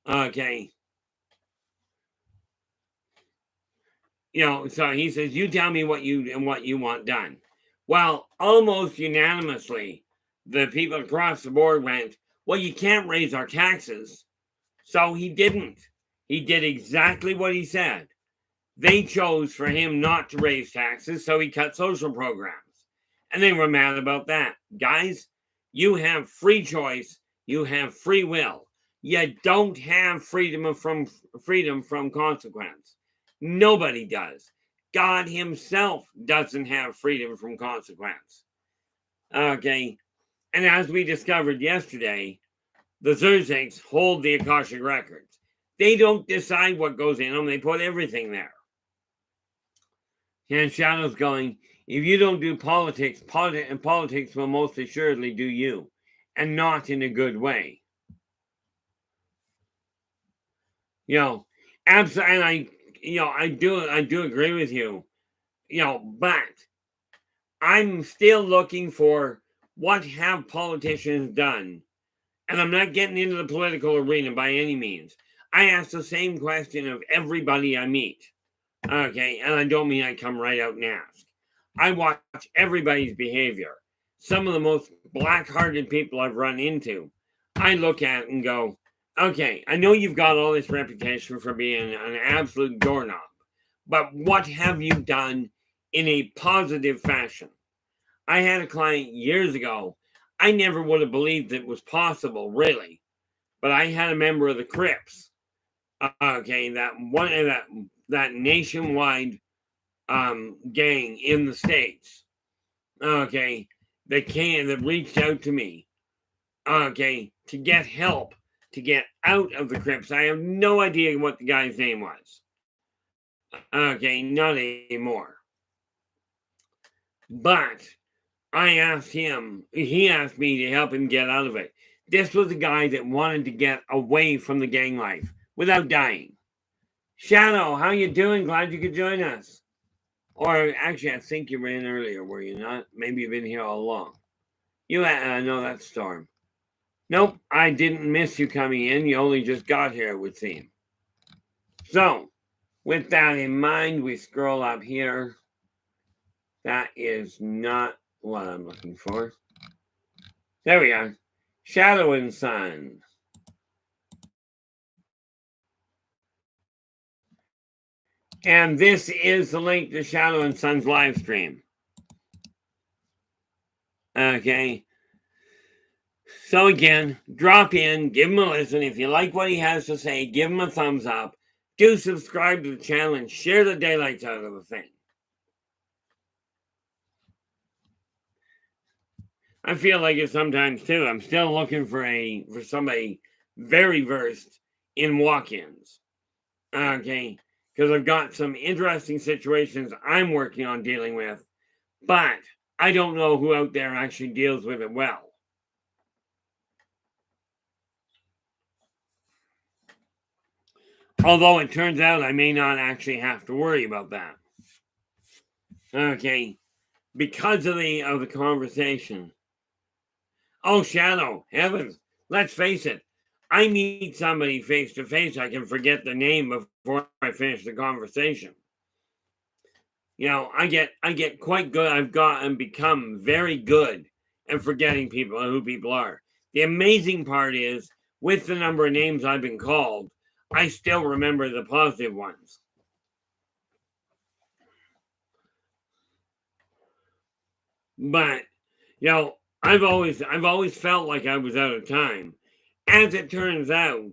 Okay. So he says, you tell me what you want done. Well, almost unanimously, the people across the board went, well, you can't raise our taxes. So he didn't. He did exactly what he said. They chose for him not to raise taxes, so he cut social programs. And they were mad about that. Guys, you have free choice. You have free will. You don't have freedom from consequence. Nobody does. God himself doesn't have freedom from consequence. Okay. And as we discovered yesterday, the Zerzigs hold the Akashic records. They don't decide what goes in them. They put everything there. And Shadow's going, if you don't do politics, politics will most assuredly do you, and not in a good way. Absolutely, and I do agree with you. But I'm still looking for what have politicians done. And I'm not getting into the political arena by any means. I ask the same question of everybody I meet. Okay, and I don't mean I come right out and ask. I watch everybody's behavior. Some of the most black-hearted people I've run into, I look at and go, okay, I know you've got all this reputation for being an absolute doorknob, but what have you done in a positive fashion? I had a client years ago. I never would have believed it was possible, really. But I had a member of the Crips, okay, that nationwide gang in the States, okay, that reached out to me, okay, to get help to get out of the Crips. I have no idea what the guy's name was. Okay, not anymore. But I asked him, he asked me to help him get out of it. This was a guy that wanted to get away from the gang life without dying. Shadow, how you doing? Glad you could join us. Or actually, I think you were in earlier, were you not? Maybe you've been here all along. No, that's Storm. Nope, I didn't miss you coming in. You only just got here, it would seem. So, with that in mind, we scroll up here. That is not what I'm looking for. There we are. Shadow and Sun. And this is the link to Shadow and Sun's live stream. Okay. So again, drop in, give him a listen. If you like what he has to say, give him a thumbs up. Do subscribe to the channel and share the daylights out of the thing. I feel like it sometimes too. I'm still looking for somebody very versed in walk-ins. Okay. Because I've got some interesting situations I'm working on dealing with, but I don't know who out there actually deals with it well. Although it turns out I may not actually have to worry about that. Okay. Because of the conversation. Oh, Shadow, heavens, let's face it. I meet somebody face to face, I can forget the name before I finish the conversation. You know, I get quite good. I've gotten become very good at forgetting people and who people are. The amazing part is, with the number of names I've been called, I still remember the positive ones. But you know, I've always felt like I was out of time. As it turns out,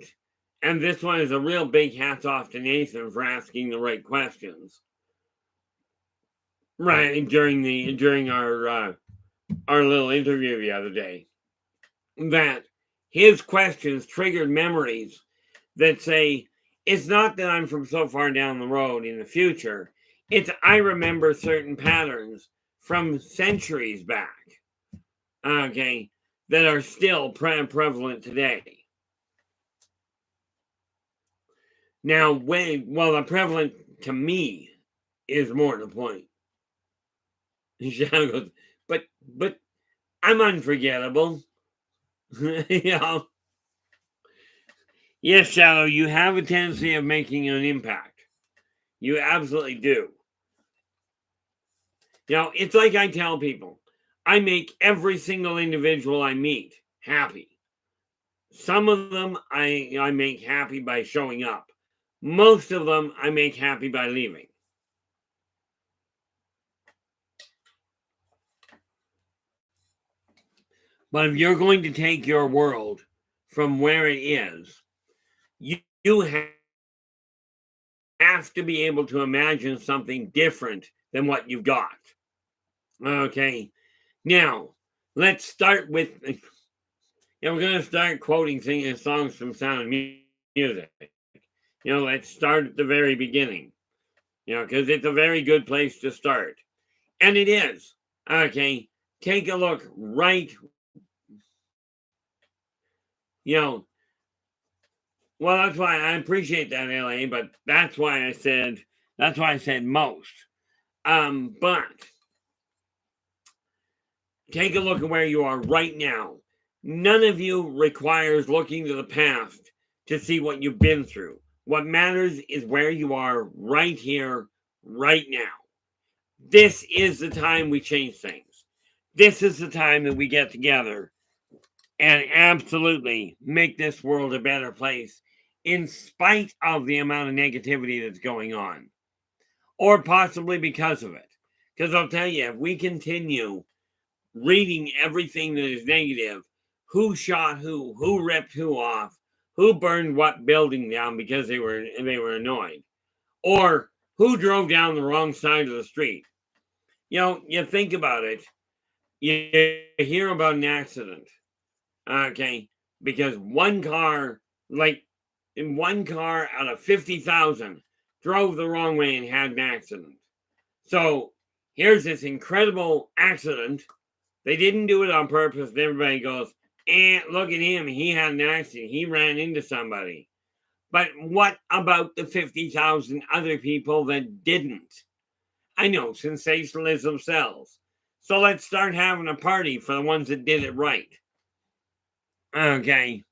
and this one is a real big hats off to Nathan for asking the right questions. Right, during our little interview the other day. That his questions triggered memories that say, it's not that I'm from so far down the road in the future, it's I remember certain patterns from centuries back, okay, that are still prevalent today. Now, the prevalent to me is more the point. Shadow goes, but I'm unforgettable. You know? Yes, Shadow, you have a tendency of making an impact. You absolutely do. You know, it's like I tell people, I make every single individual I meet happy. Some of them I make happy by showing up. Most of them I make happy by leaving. But if you're going to take your world from where it is, you have to be able to imagine something different than what you've got. Okay. Now, let's start with. We're going to start quoting songs from Sound of Music. Let's start at the very beginning. Because it's a very good place to start. And it is. Okay. Take a look right. Well, that's why I appreciate that, LA, but that's why I said most. But take a look at where you are right now. None of you requires looking to the past to see what you've been through. What matters is where you are right here, right now. This is the time we change things. This is the time that we get together and absolutely make this world a better place in spite of the amount of negativity that's going on, or possibly because of it. Because I'll tell you, if we continue reading everything that is negative, who shot who ripped who off, who burned what building down because they were annoyed, or who drove down the wrong side of the street. You think about it, you hear about an accident, okay, because one car out of 50,000 drove the wrong way and had an accident. So here's this incredible accident. They didn't do it on purpose. And everybody goes, look at him. He had an accident. He ran into somebody. But what about the 50,000 other people that didn't? I know, sensationalism sells. So let's start having a party for the ones that did it right. Okay.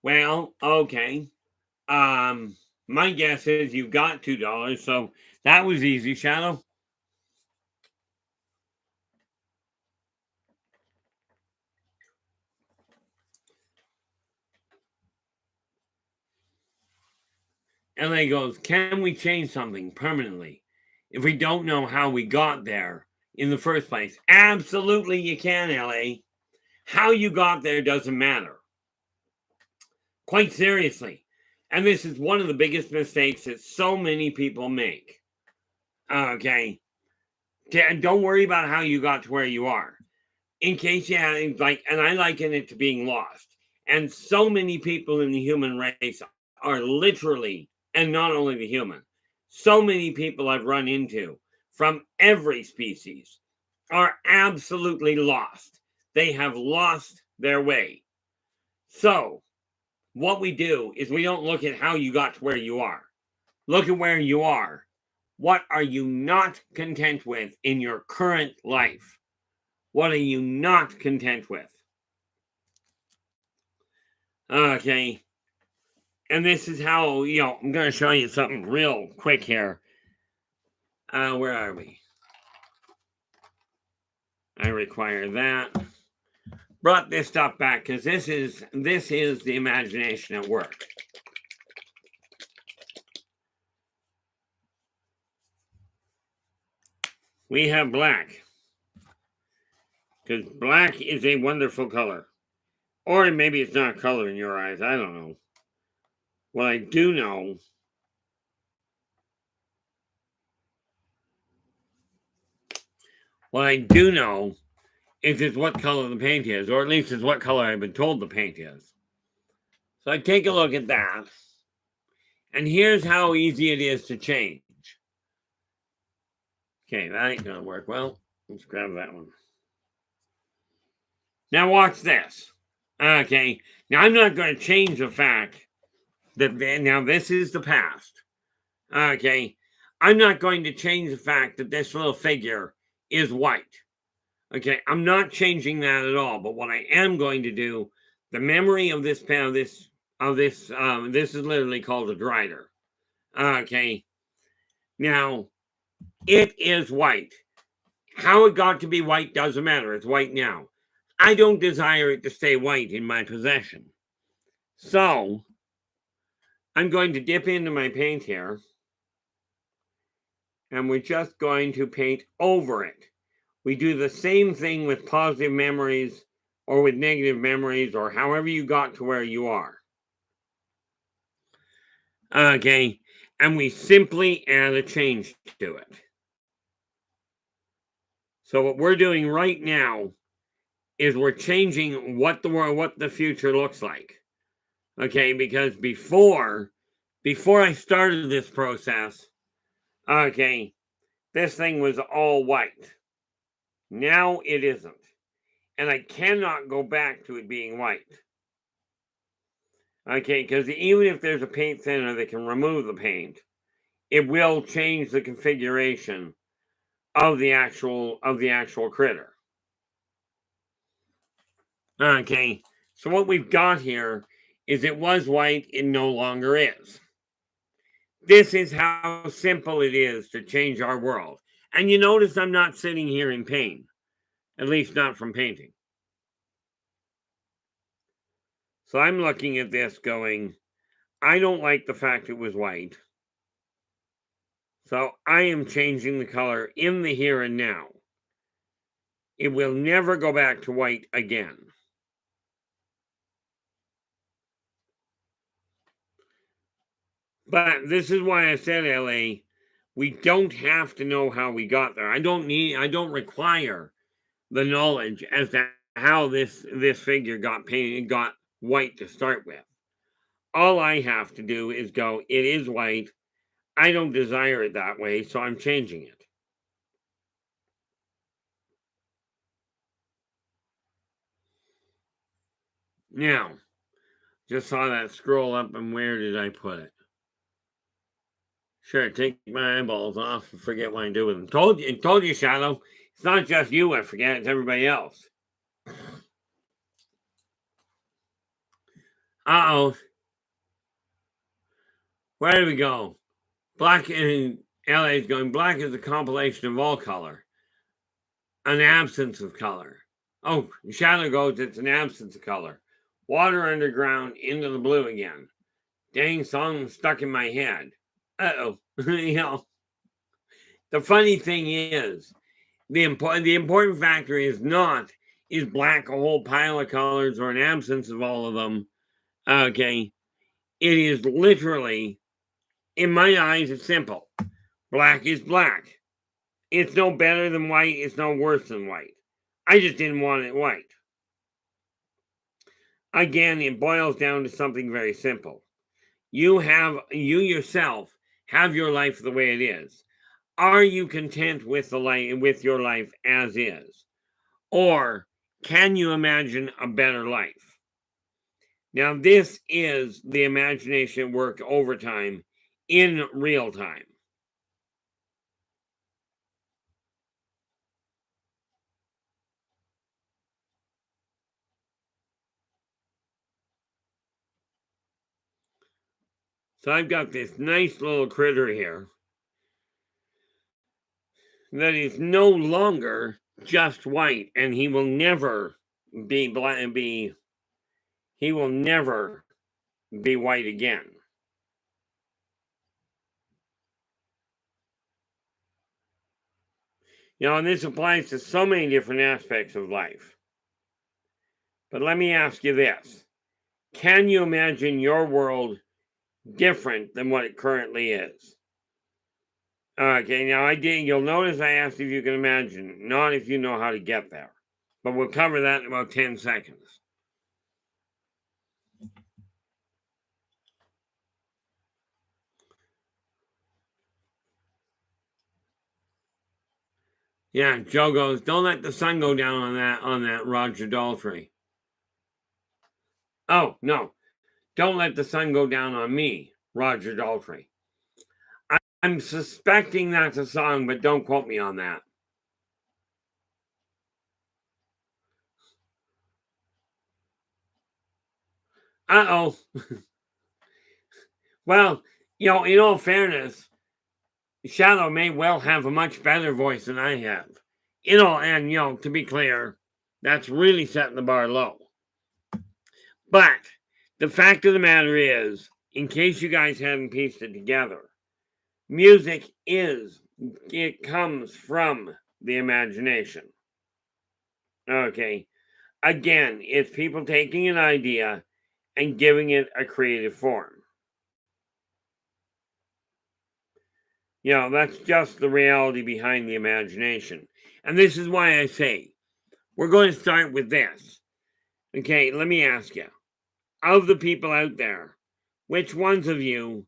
Well, okay. My guess is you got $2, so that was easy, Shadow. LA goes, can we change something permanently if we don't know how we got there in the first place? Absolutely, you can, LA. How you got there doesn't matter. Quite seriously. And this is one of the biggest mistakes that so many people make. Okay. Don't worry about how you got to where you are. In case you have, and I liken it to being lost. And so many people in the human race are literally, and not only the human, so many people I've run into from every species are absolutely lost. They have lost their way. So, what we do is we don't look at how you got to where you are. Look at where you are. What are you not content with in your current life? What are you not content with? Okay. And this is how, I'm going to show you something real quick here. Where are we? I require that. Brought this stuff back because this is the imagination at work. We have black. Because black is a wonderful color. Or maybe it's not a color in your eyes. I don't know. What I do know is it's what color the paint is, or at least it's what color I've been told the paint is. So I take a look at that. And here's how easy it is to change. Okay, that ain't gonna work. Well, let's grab that one. Now watch this. Okay, now I'm not going to change the fact that now this is the past. Okay, I'm not going to change the fact that this little figure is white. Okay, I'm not changing that at all. But what I am going to do, the memory of this this is literally called a drider. Okay, now it is white. How it got to be white doesn't matter. It's white now. I don't desire it to stay white in my possession. So, I'm going to dip into my paint here. And we're just going to paint over it. We do the same thing with positive memories or with negative memories or however you got to where you are. Okay, and we simply add a change to it. So what we're doing right now is we're changing what the future looks like. Okay, because before I started this process, okay, this thing was all white. Now it isn't. And I cannot go back to it being white. Okay, because even if there's a paint thinner that can remove the paint, it will change the configuration of the actual critter. Okay, so what we've got here is it was white, it no longer is. This is how simple it is to change our world. And you notice I'm not sitting here in pain, at least not from painting. So I'm looking at this going, I don't like the fact it was white. So I am changing the color in the here and now. It will never go back to white again. But this is why I said, LA, we don't have to know how we got there. I don't require the knowledge as to how this figure got painted, got white to start with. All I have to do is go, it is white. I don't desire it that way, so I'm changing it. Now, just saw that scroll up, and where did I put it? Sure, take my eyeballs off and forget what I do with them. Told you, Shadow. It's not just you I forget, it's everybody else. Uh-oh. Where do we go? Black in LA is going, black is a compilation of all color. An absence of color. Oh, Shadow goes, it's an absence of color. Water underground into the blue again. Dang song stuck in my head. Uh-oh. The funny thing is, the important factor is not, is black a whole pile of colors or an absence of all of them? Okay. It is literally, in my eyes, it's simple. Black is black. It's no better than white. It's no worse than white. I just didn't want it white. Again, it boils down to something very simple. You yourself have your life the way it is. Are you content with your life as is? Or can you imagine a better life? Now, this is the imagination work overtime in real time. So I've got this nice little critter here that is no longer just white, and he will never be black. He will never be white again. And this applies to so many different aspects of life. But let me ask you this. Can you imagine your world different than what it currently is? Okay, now you'll notice I asked if you can imagine, not if you know how to get there. But we'll cover that in about 10 seconds. Yeah, Joe goes, don't let the sun go down on that Roger Daltrey. Oh, no. Don't let the sun go down on me, Roger Daltrey. I'm suspecting that's a song, but don't quote me on that. Uh-oh. Well, in all fairness, Shadow may well have a much better voice than I have. And to be clear, that's really setting the bar low. But the fact of the matter is, in case you guys hadn't pieced it together, music it comes from the imagination. Okay. Again, it's people taking an idea and giving it a creative form. That's just the reality behind the imagination. And this is why I say, we're going to start with this. Okay, let me ask you, of the people out there, which ones of you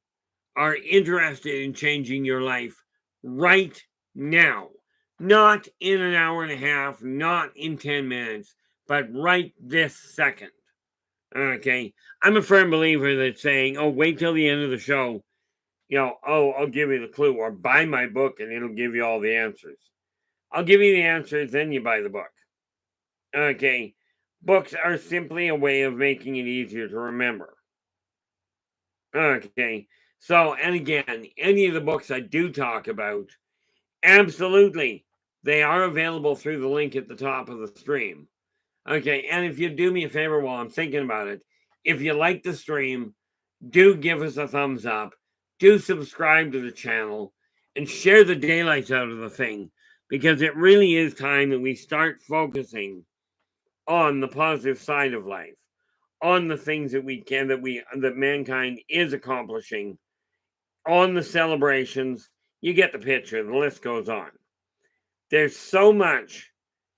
are interested in changing your life right now? Not in an hour and a half, not in 10 minutes, but right this second. Okay, I'm a firm believer that saying, oh, wait till the end of the show, I'll give you the clue, or buy my book and it'll give you all the answers. I'll give you the answers, then you buy the book. Okay, books are simply a way of making it easier to remember. Okay, so, and again, any of the books I do talk about, absolutely, they are available through the link at the top of the stream. Okay, and if you do me a favor while I'm thinking about it, if you like the stream, do give us a thumbs up, do subscribe to the channel, and share the daylights out of the thing, because it really is time that we start focusing on the positive side of life, on the things that mankind is accomplishing, on the celebrations. You get the picture, the list goes on. There's so much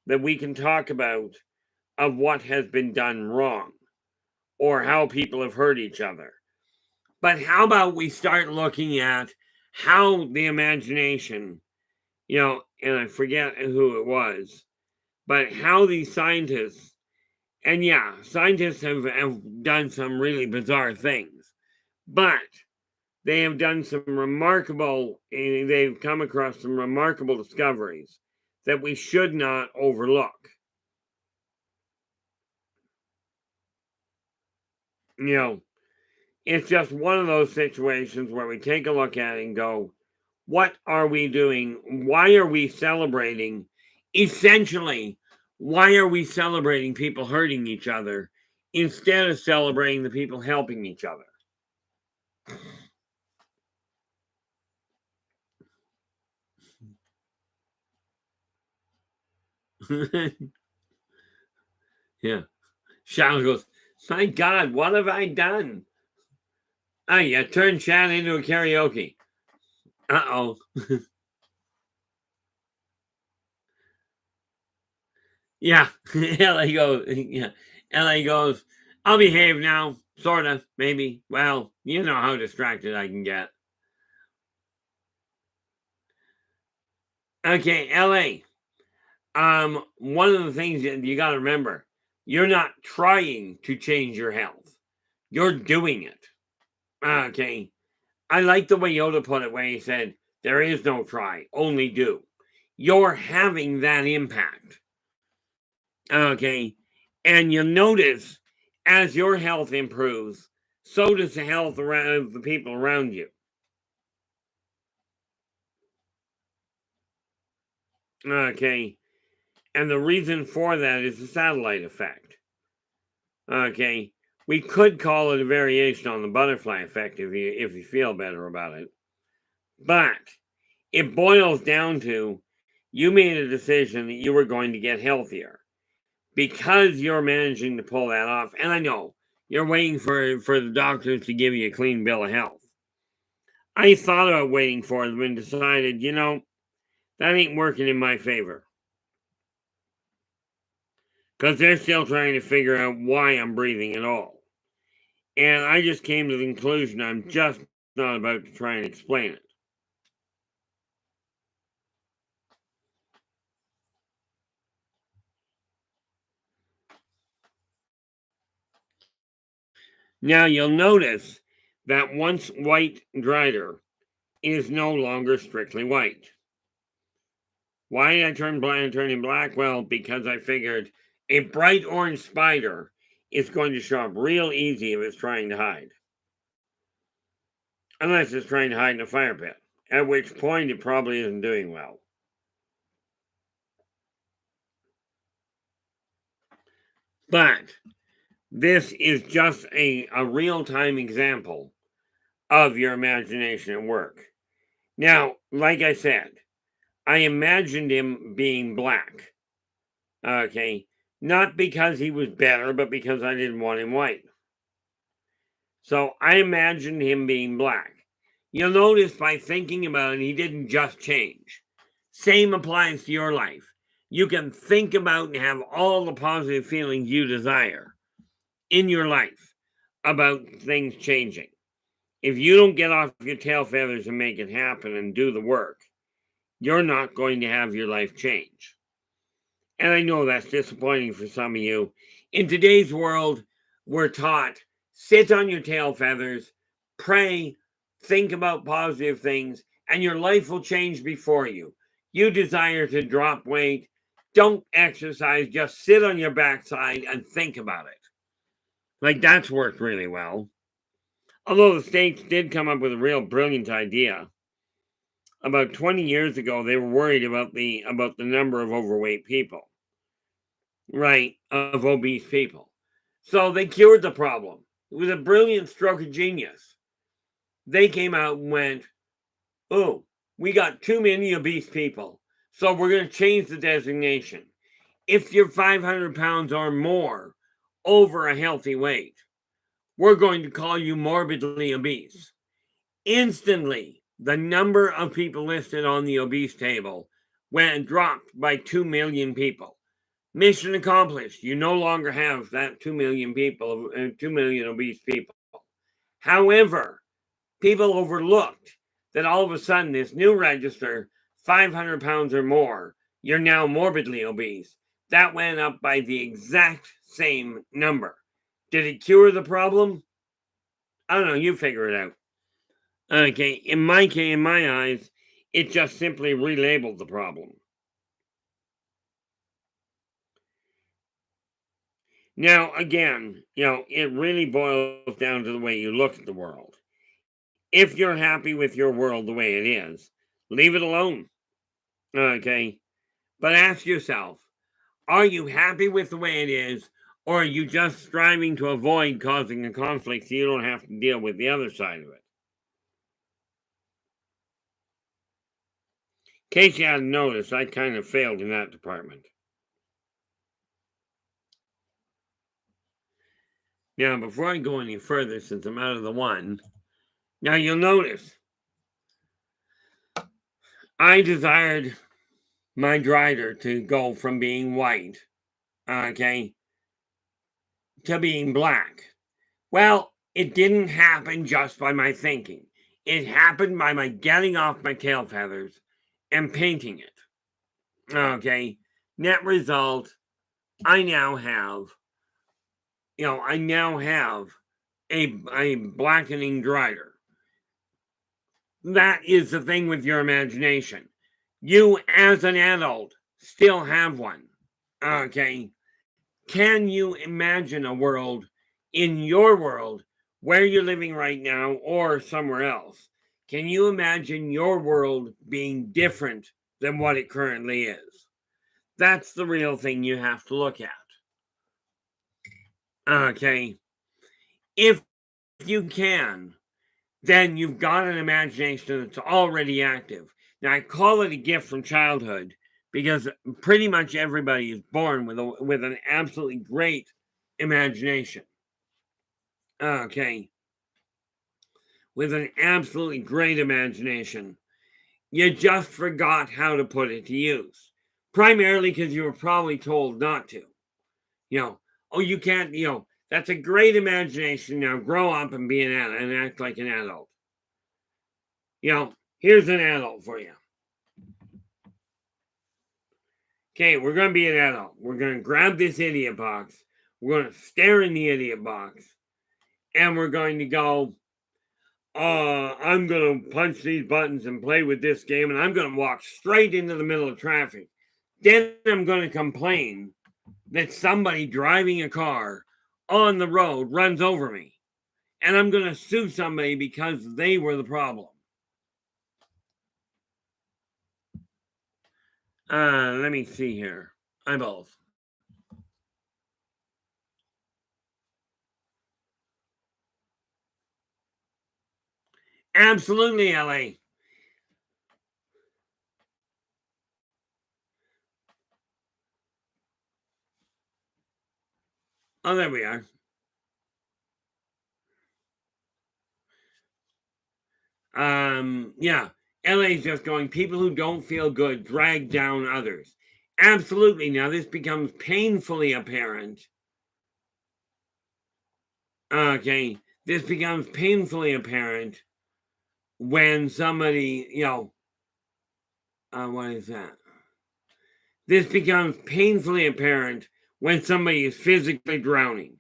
that we can talk about of what has been done wrong or how people have hurt each other. But how about we start looking at how the imagination, and I forget who it was, but how these scientists, and scientists have done some really bizarre things, but they have done some they've come across some remarkable discoveries that we should not overlook. You know, it's just one of those situations where we take a look at it and go, what are we doing? Why are we celebrating? Essentially, why are we celebrating people hurting each other instead of celebrating the people helping each other? Yeah. Shadow goes, my God, what have I done? Oh, you turned chat into a karaoke. Uh-oh. Yeah. LA goes, yeah. LA goes, I'll behave now. Sort of, maybe. Well, you know how distracted I can get. Okay, LA. One of the things that you got to remember, you're not trying to change your health. You're doing it. Okay. I like the way Yoda put it when he said, there is no try, only do. You're having that impact. Okay. And you'll notice as your health improves, so does the health around the people around you. Okay. And the reason for that is the satellite effect. Okay. We could call it a variation on the butterfly effect if you feel better about it. But it boils down to you made a decision that you were going to get healthier because you're managing to pull that off. And I know you're waiting for the doctors to give you a clean bill of health. I thought about waiting for them and decided, that ain't working in my favor. Because they're still trying to figure out why I'm breathing at all. And I just came to the conclusion I'm just not about to try and explain it. Now you'll notice that once white drider is no longer strictly white. Why did I turn him black? Well, because I figured a bright orange spider is going to show up real easy if it's trying to hide. Unless it's trying to hide in a fire pit, at which point it probably isn't doing well. But this is just a real-time example of your imagination at work. Now, like I said, I imagined him being black. Okay. Not because he was better, but because I didn't want him white. So I imagined him being black. You'll notice by thinking about it, he didn't just change. Same applies to your life. You can think about and have all the positive feelings you desire in your life about things changing. If you don't get off your tail feathers and make it happen and do the work, you're not going to have your life change. And I know that's disappointing for some of you. In today's world, we're taught sit on your tail feathers, pray, think about positive things, and your life will change before you. You desire to drop weight, don't exercise, just sit on your backside and think about it. Like that's worked really well. Although the States did come up with a real brilliant idea. About 20 years ago, they were worried about the number of overweight people. Right, of obese people. So they cured the problem. It was a brilliant stroke of genius. They came out and went, oh, we got too many obese people. So we're going to change the designation. If you're 500 pounds or more over a healthy weight, we're going to call you morbidly obese. Instantly, the number of people listed on the obese table dropped by 2 million people. Mission accomplished. You no longer have that 2 million people, 2 million obese people. However, people overlooked that all of a sudden this new register, 500 pounds or more, you're now morbidly obese. That went up by the exact same number. Did it cure the problem? I don't know. You figure it out. Okay, in my eyes, it just simply relabeled the problem. Now, again, it really boils down to the way you look at the world. If you're happy with your world the way it is, leave it alone. Okay. But ask yourself, are you happy with the way it is, or are you just striving to avoid causing a conflict so you don't have to deal with the other side of it? In case you hadn't noticed, I kind of failed in that department. Now, before I go any further, since I'm out of the one, now you'll notice I desired my drider to go from being white, okay, to being black. Well, it didn't happen just by my thinking. It happened by my getting off my tail feathers and painting it. Okay. Net result, I now have, a blackening drider. That is the thing with your imagination. You, as an adult, still have one. Okay. Can you imagine a world in your world where you're living right now or somewhere else? Can you imagine your world being different than what it currently is? That's the real thing you have to look at. Okay. If you can, then you've got an imagination that's already active. Now, I call it a gift from childhood because pretty much everybody is born with an absolutely great imagination. Okay. With an absolutely great imagination. You just forgot how to put it to use. Primarily because you were probably told not to. Oh, you can't, that's a great imagination. Now grow up and be an adult and act like an adult. Here's an adult for you. Okay, we're going to be an adult. We're going to grab this idiot box. We're going to stare in the idiot box. And we're going to go, I'm going to punch these buttons and play with this game. And I'm going to walk straight into the middle of traffic. Then I'm going to complain that somebody driving a car on the road runs over me. And I'm going to sue somebody because they were the problem. Let me see here. Eyeballs. Absolutely, LA. Oh, there we are. Yeah. LA's just going, people who don't feel good drag down others. Absolutely. Now, this becomes painfully apparent. Okay. This becomes painfully apparent when somebody, what is that? This becomes painfully apparent when somebody is physically drowning.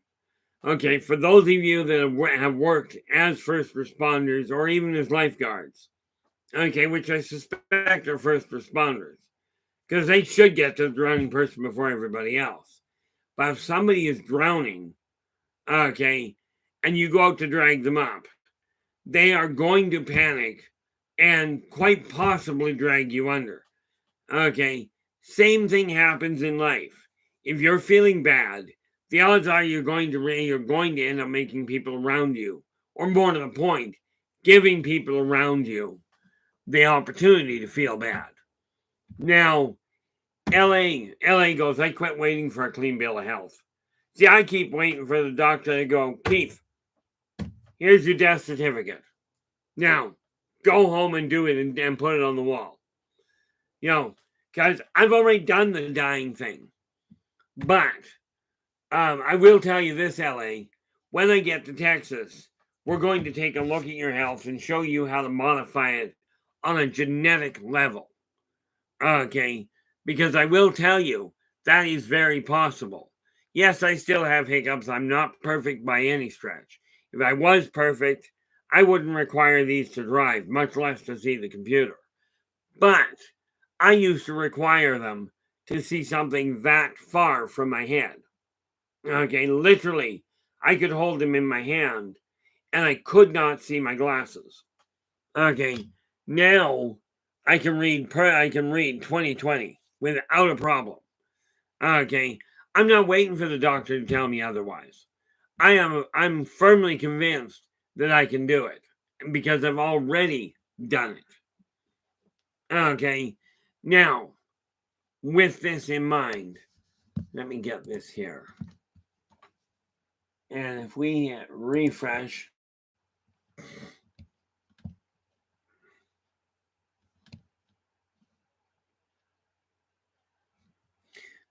Okay, for those of you that have worked as first responders or even as lifeguards, okay, which I suspect are first responders, because they should get to the drowning person before everybody else. But if somebody is drowning, okay, and you go out to drag them up, they are going to panic and quite possibly drag you under. Okay, same thing happens in life. If you're feeling bad, the odds are you're going to end up making people around you, or more to the point, giving people around you the opportunity to feel bad. Now, LA goes, I quit waiting for a clean bill of health. See, I keep waiting for the doctor to go, Keith, here's your death certificate. Now, go home and do it and put it on the wall. Because I've already done the dying thing. But I will tell you this, LA, when I get to Texas, we're going to take a look at your health and show you how to modify it on a genetic level. Okay, because I will tell you that is very possible. Yes, I still have hiccups. I'm not perfect by any stretch. If I was perfect, I wouldn't require these to drive, much less to see the computer. But I used to require them to see something that far from my head. Okay, literally, I could hold them in my hand, and I could not see my glasses. Okay, now I can read 20/20 without a problem. Okay, I'm not waiting for the doctor to tell me otherwise. I'm firmly convinced that I can do it because I've already done it. Okay, now with this in mind, let me get this here. And if we refresh,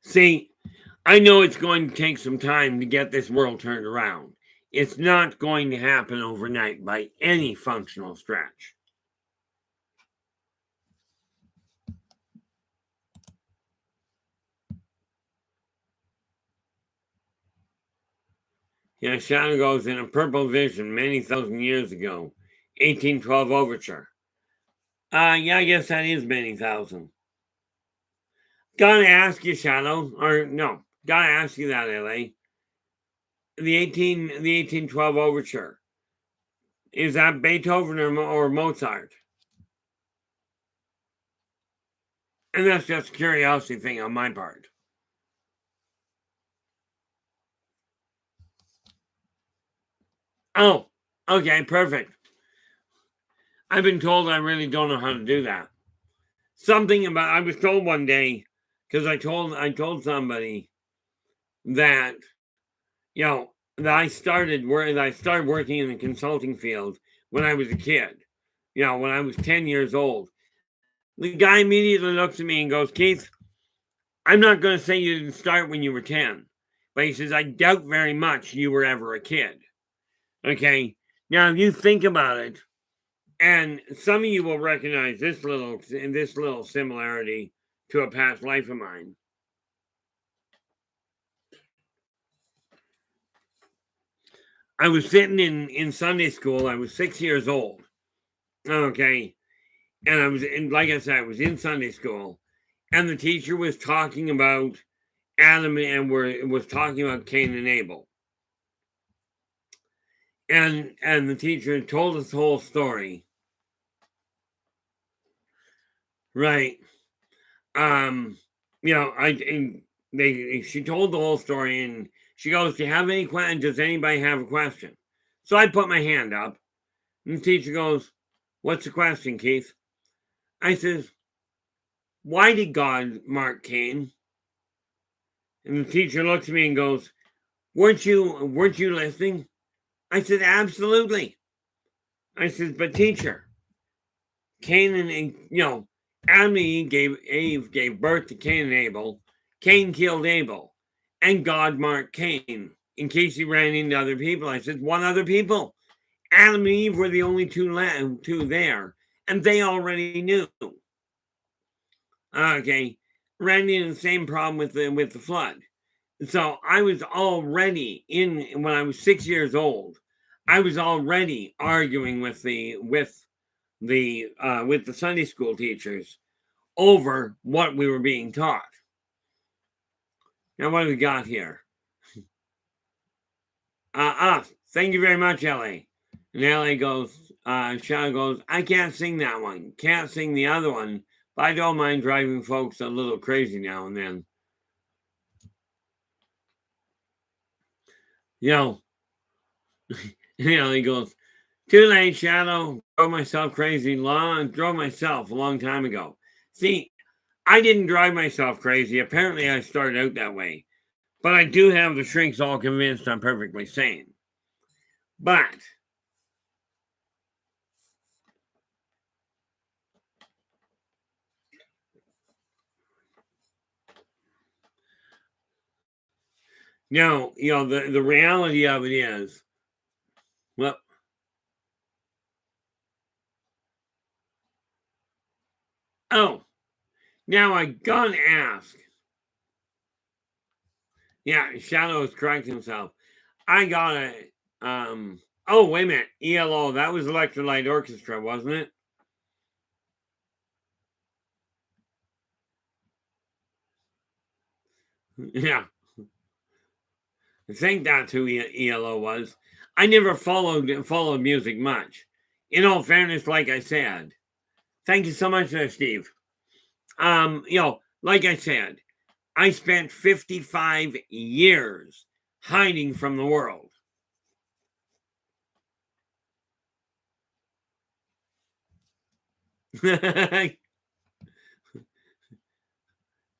see, I know it's going to take some time to get this world turned around. It's not going to happen overnight by any functional stretch. Yeah, shadow goes in a purple vision many thousand years ago. 1812 overture. Yeah, I guess that is many thousand. Gotta ask you, Shadow, or no, gotta ask you that, LA. The 1812 overture. Is that Beethoven or Mozart? And that's just a curiosity thing on my part. Oh, okay, perfect. I've been told I really don't know how to do that. Something about I was told one day because I told somebody that that I started working in the consulting field when I was a kid. When I was 10 years old. The guy immediately looks at me and goes, "Keith, I'm not going to say you didn't start when you were 10, but he says I doubt very much you were ever a kid." Okay, now if you think about it, and some of you will recognize this little similarity to a past life of mine. I was sitting in Sunday school. I was 6 years old. Okay, and I was in, like I said, I was in Sunday school, and the teacher was talking about Adam and was talking about Cain and Abel, and the teacher told us the whole story. Right. She told the whole story, and she goes, "Do you have any questions? Does anybody have a question?" So I put my hand up, and the teacher goes, "What's the question, Keith?" I says, "Why did God mark Cain?" And the teacher looks at me and goes, "Weren't you listening?" I said, "Absolutely." I said, "But teacher, Cain and Adam and Eve gave birth to Cain and Abel. Cain killed Abel, and God marked Cain in case he ran into other people." I said, "What other people?" Adam and Eve were the only two there, and they already knew. Okay, ran into the same problem with the flood. So I was already when I was 6 years old. I was already arguing with the Sunday school teachers over what we were being taught. Now, what do we got here? Thank you very much, LA. And LA goes, Sean goes, "I can't sing that one. Can't sing the other one, but I don't mind driving folks a little crazy now and then." You know, he goes, "Too late, Shadow. Drove myself a long time ago." See, I didn't drive myself crazy. Apparently, I started out that way. But I do have the shrinks all convinced I'm perfectly sane. But now, the reality of it is, well, oh, now I gotta ask. Yeah, Shadow is correcting himself. I gotta, oh, wait a minute. ELO, that was Electrolyte Orchestra, wasn't it? Yeah. I think that's who ELO was. I never followed music much. In all fairness, like I said, thank you so much there, Steve. Like I said, I spent 55 years hiding from the world.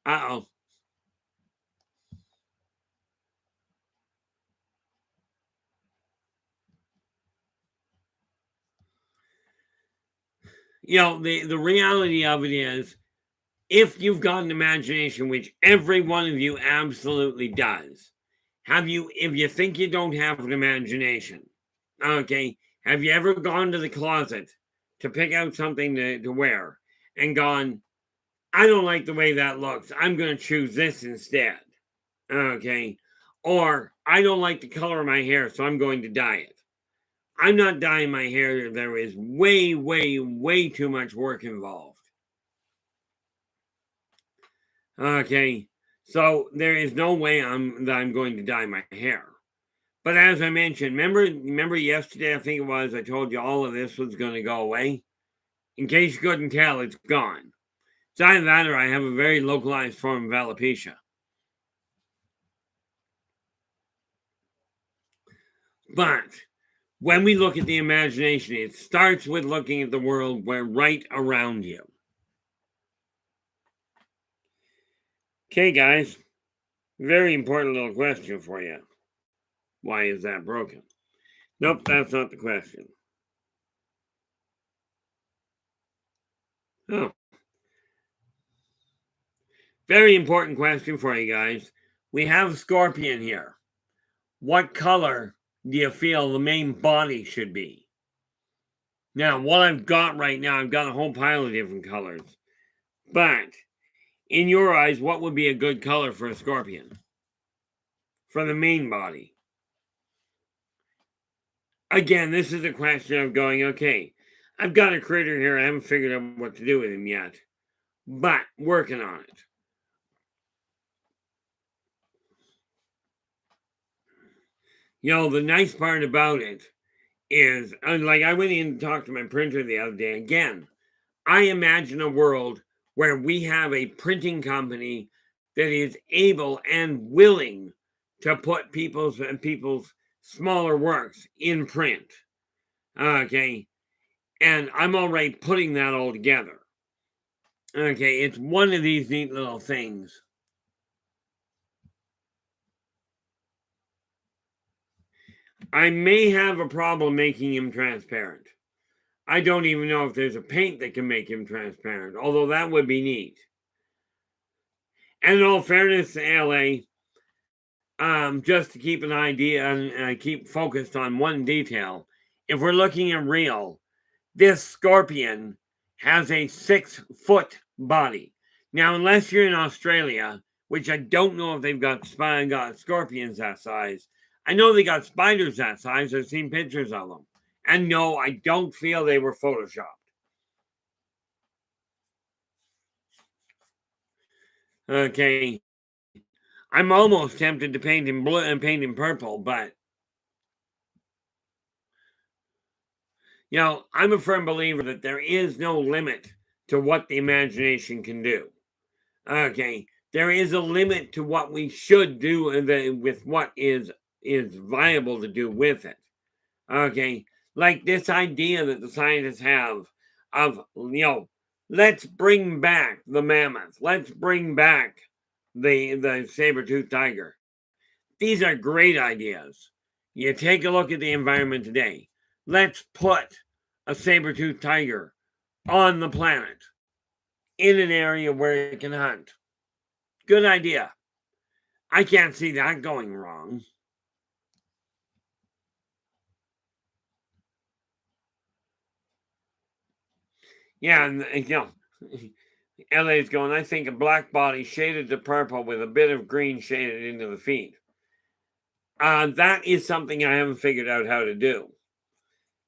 Uh-oh. The reality of it is, if you've got an imagination, which every one of you absolutely does, if you think you don't have an imagination, okay, have you ever gone to the closet to pick out something to wear and gone, I don't like the way that looks, I'm going to choose this instead, okay, or I don't like the color of my hair, so I'm going to dye it. I'm not dyeing my hair. There is way, way, way too much work involved. Okay, so there is no way that I'm going to dye my hair. But as I mentioned, remember yesterday, I think it was, I told you all of this was going to go away. In case you couldn't tell, it's gone. It's either that or I have a very localized form of alopecia. But when we look at the imagination, it starts with looking at the world right around you. Okay, guys, very important little question for you. Why is that broken? Nope, that's not the question. Oh. Very important question for you guys. We have Scorpion here. What color do you feel the main body should be? Now, what I've got right now, I've got a whole pile of different colors. But in your eyes, what would be a good color for a scorpion? For the main body? Again, this is a question of going, okay, I've got a critter here. I haven't figured out what to do with him yet. But working on it. The nice part about it is, like, I went in and talked to my printer the other day. Again, I imagine a world where we have a printing company that is able and willing to put people's smaller works in print. Okay. And I'm already putting that all together. Okay, it's one of these neat little things. I may have a problem making him transparent. I don't even know if there's a paint that can make him transparent, although that would be neat. And in all fairness to LA, just to keep an idea and keep focused on one detail, if we're looking at real, this scorpion has a 6-foot body. Now, unless you're in Australia, which I don't know if they've got scorpions that size, I know they got spiders that size. I've seen pictures of them. And no, I don't feel they were photoshopped. Okay. I'm almost tempted to paint him blue and paint him purple, but I'm a firm believer that there is no limit to what the imagination can do. Okay. There is a limit to what we should do with what is viable to do with it. Okay. Like this idea that the scientists have of, let's bring back the mammoth. Let's bring back the saber-toothed tiger. These are great ideas. You take a look at the environment today. Let's put a saber-toothed tiger on the planet in an area where it can hunt. Good idea. I can't see that going wrong. Yeah, and LA's going, I think a black body shaded to purple with a bit of green shaded into the feet. That is something I haven't figured out how to do.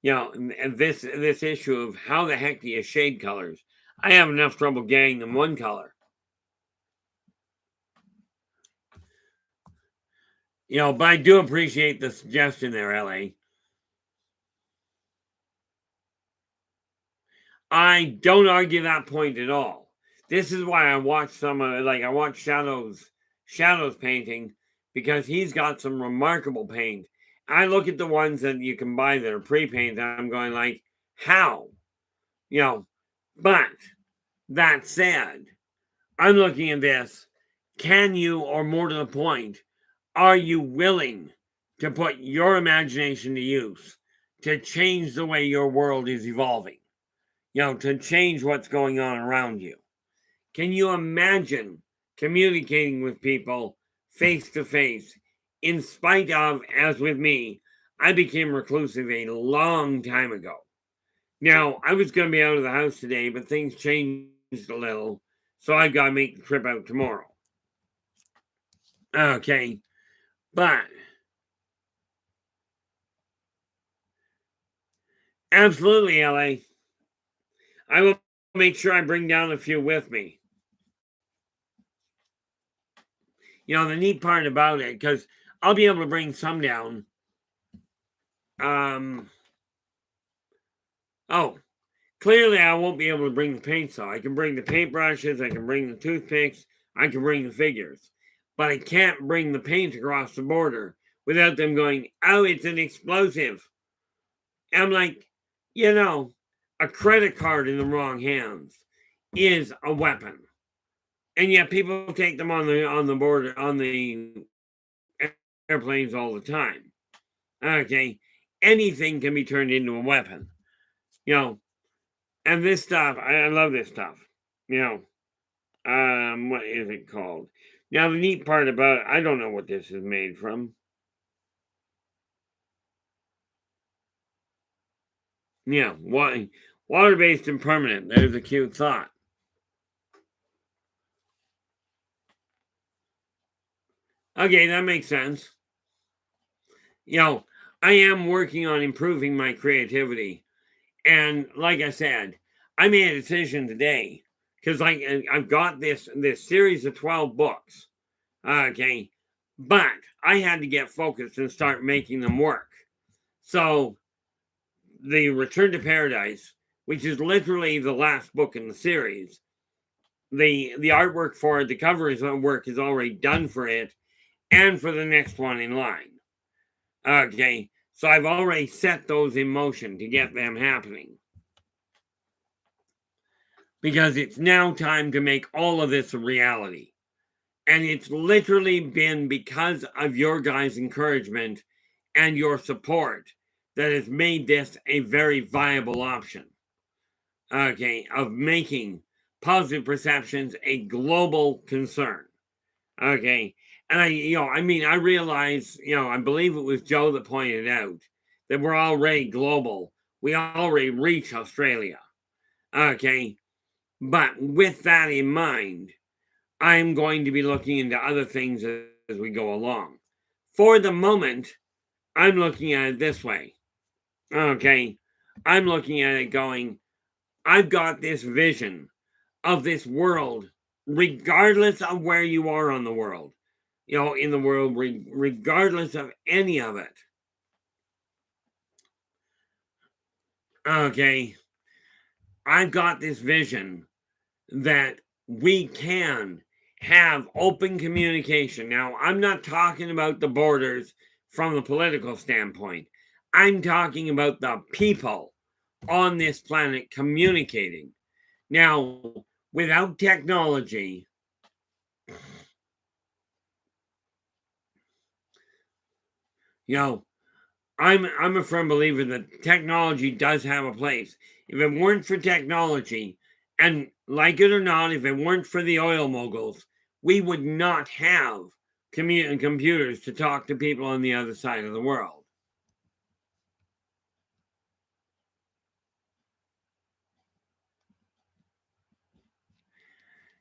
And this issue of how the heck do you shade colors? I have enough trouble getting them one color. But I do appreciate the suggestion there, LA. I don't argue that point at all. This is why I watch some of I watch Shadows painting, because he's got some remarkable paint. I look at the ones that you can buy that are pre-painted, I'm going like, how? You know, but that said, I'm looking at this. Can you, or more to the point, are you willing to put your imagination to use to change the way your world is evolving? To change what's going on around you. Can you imagine communicating with people face to face, in spite of, as with me, I became reclusive a long time ago. Now, I was going to be out of the house today, but things changed a little, so I got to make the trip out tomorrow. Okay, but absolutely, LA. I will make sure I bring down a few with me. The neat part about it, because I'll be able to bring some down. Oh, clearly I won't be able to bring the paint saw. I can bring the paintbrushes, I can bring the toothpicks, I can bring the figures. But I can't bring the paint across the border without them going, oh, it's an explosive. And I'm like, a credit card in the wrong hands is a weapon. And yet people take them on the border, on the airplanes all the time. Okay. Anything can be turned into a weapon. And this stuff, I love this stuff. What is it called? Now, the neat part about it, I don't know what this is made from. Yeah, water-based and permanent. There's a cute thought. Okay, that makes sense. I am working on improving my creativity. And like I said, I made a decision today, because I've got this series of 12 books. Okay. But I had to get focused and start making them work. So the Return to Paradise, which is literally the last book in the series, the artwork for it, the cover work is already done for it and for the next one in line. Okay. So I've already set those in motion to get them happening. Because it's now time to make all of this a reality. And it's literally been because of your guys' encouragement and your support that has made this a very viable option. Okay, of making positive perceptions a global concern. Okay, and I realize, I believe it was Joe that pointed out that we're already global. We already reach Australia. Okay, but with that in mind, I'm going to be looking into other things as we go along. For the moment, I'm looking at it this way. Okay. I'm looking at it going, I've got this vision of this world, regardless of where you are on the world, in the world, regardless of any of it. Okay. I've got this vision that we can have open communication. Now, I'm not talking about the borders from the political standpoint. I'm talking about the people on this planet communicating. Now, without technology, I'm a firm believer that technology does have a place. If it weren't for technology, and like it or not, if it weren't for the oil moguls, we would not have computers to talk to people on the other side of the world.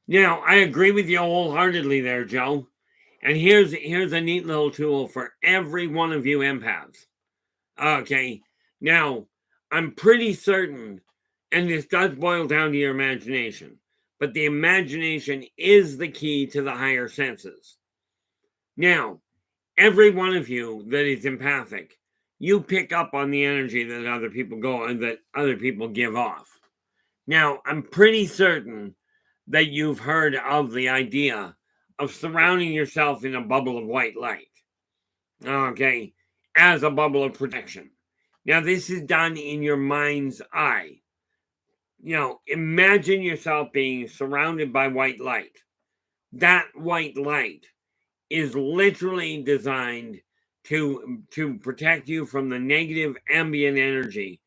Now, I agree with you wholeheartedly there, Joe. And here's a neat little tool for every one of you empaths. Okay. Now, I'm pretty certain, and this does boil down to your imagination, but the imagination is the key to the higher senses. Now, every one of you that is empathic, you pick up on the energy that other people go and that other people give off. Now, I'm pretty certain that you've heard of the idea of surrounding yourself in a bubble of white light, okay, as a bubble of protection. Now, this is done in your mind's eye. Imagine yourself being surrounded by white light. That white light is literally designed to protect you from the negative ambient energy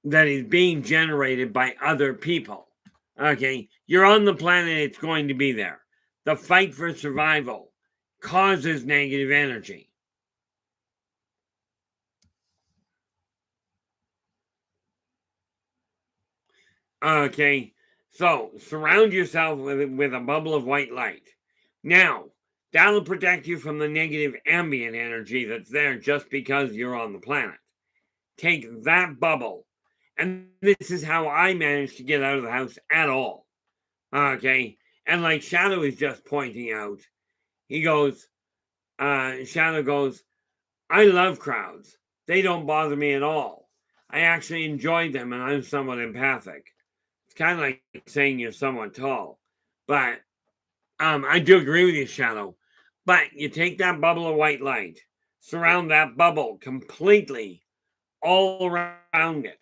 that is being generated by other people. Okay, you're on the planet, it's going to be there. The fight for survival causes negative energy. Okay, so surround yourself with a bubble of white light. Now, that'll protect you from the negative ambient energy that's there just because you're on the planet. Take that bubble, and this is how I managed to get out of the house at all. Okay, and like Shadow is just pointing out, he goes, Shadow goes, I love crowds. They don't bother me at all. I actually enjoy them, and I'm somewhat empathic. It's kind of like saying you're somewhat tall. But I do agree with you, Shadow. But you take that bubble of white light, surround that bubble completely, all around it,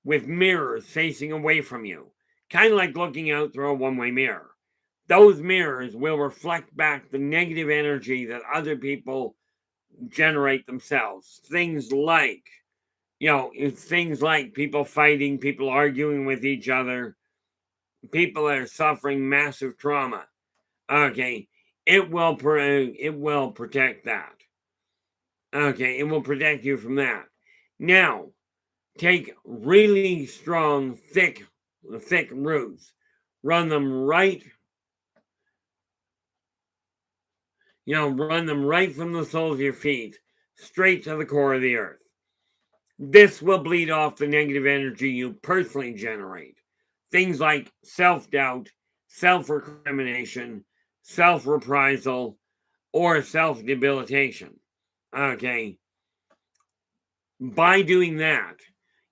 with mirrors facing away from you, kind of like looking out through a one-way mirror. Those mirrors will reflect back the negative energy that other people generate themselves. Things like, it's things like people fighting, people arguing with each other, people that are suffering massive trauma. Okay, it will protect that. Okay, it will protect you from that. Now, take really strong, thick roots, run them right, run them right from the soles of your feet straight to the core of the earth. This will bleed off the negative energy you personally generate. Things like self-doubt, self-recrimination, self-reprisal, or self-debilitation. Okay. By doing that,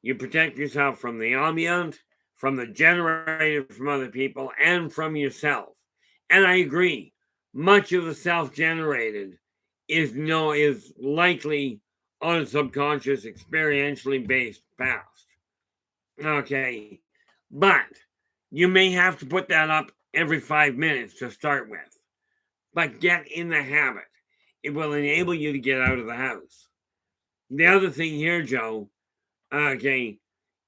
you protect yourself from the ambient, from the generated from other people, and from yourself. And I agree, much of the self-generated is likely on a subconscious, experientially based past. Okay, but you may have to put that up every 5 minutes to start with. But get in the habit. It will enable you to get out of the house. The other thing here, Joe, okay,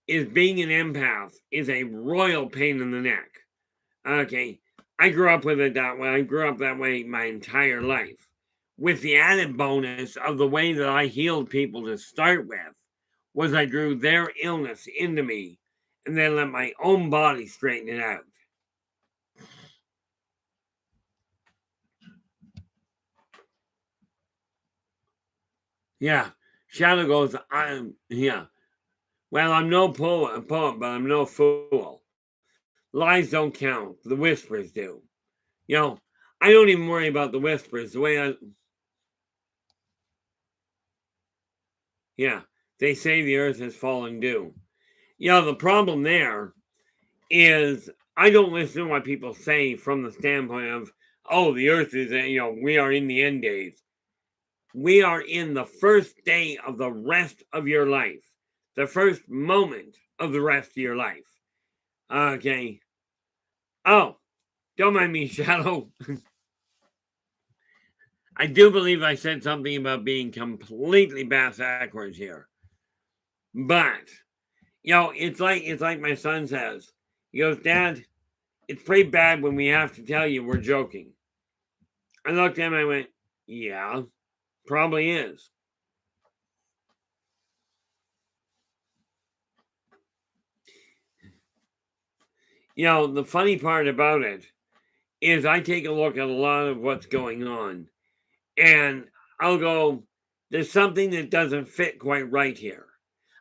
is being an empath is a royal pain in the neck. Okay, I grew up with it that way. I grew up that way my entire life. With the added bonus of the way that I healed people to start with, was I drew their illness into me and then let my own body straighten it out. Yeah, Shadow goes, well, I'm no poet, but I'm no fool. Lies don't count. The whispers do. I don't even worry about the whispers. They say the earth has fallen due. The problem there is I don't listen to what people say from the standpoint of, oh, the earth is, we are in the end days. We are in the first day of the rest of your life, the first moment of the rest of your life. Okay. Oh, don't mind me, Shadow. I do believe I said something about being completely backwards here. But, it's like my son says. He goes, Dad, it's pretty bad when we have to tell you we're joking. I looked at him and I went, yeah, probably is. The funny part about it is I take a look at a lot of what's going on and I'll go, there's something that doesn't fit quite right here.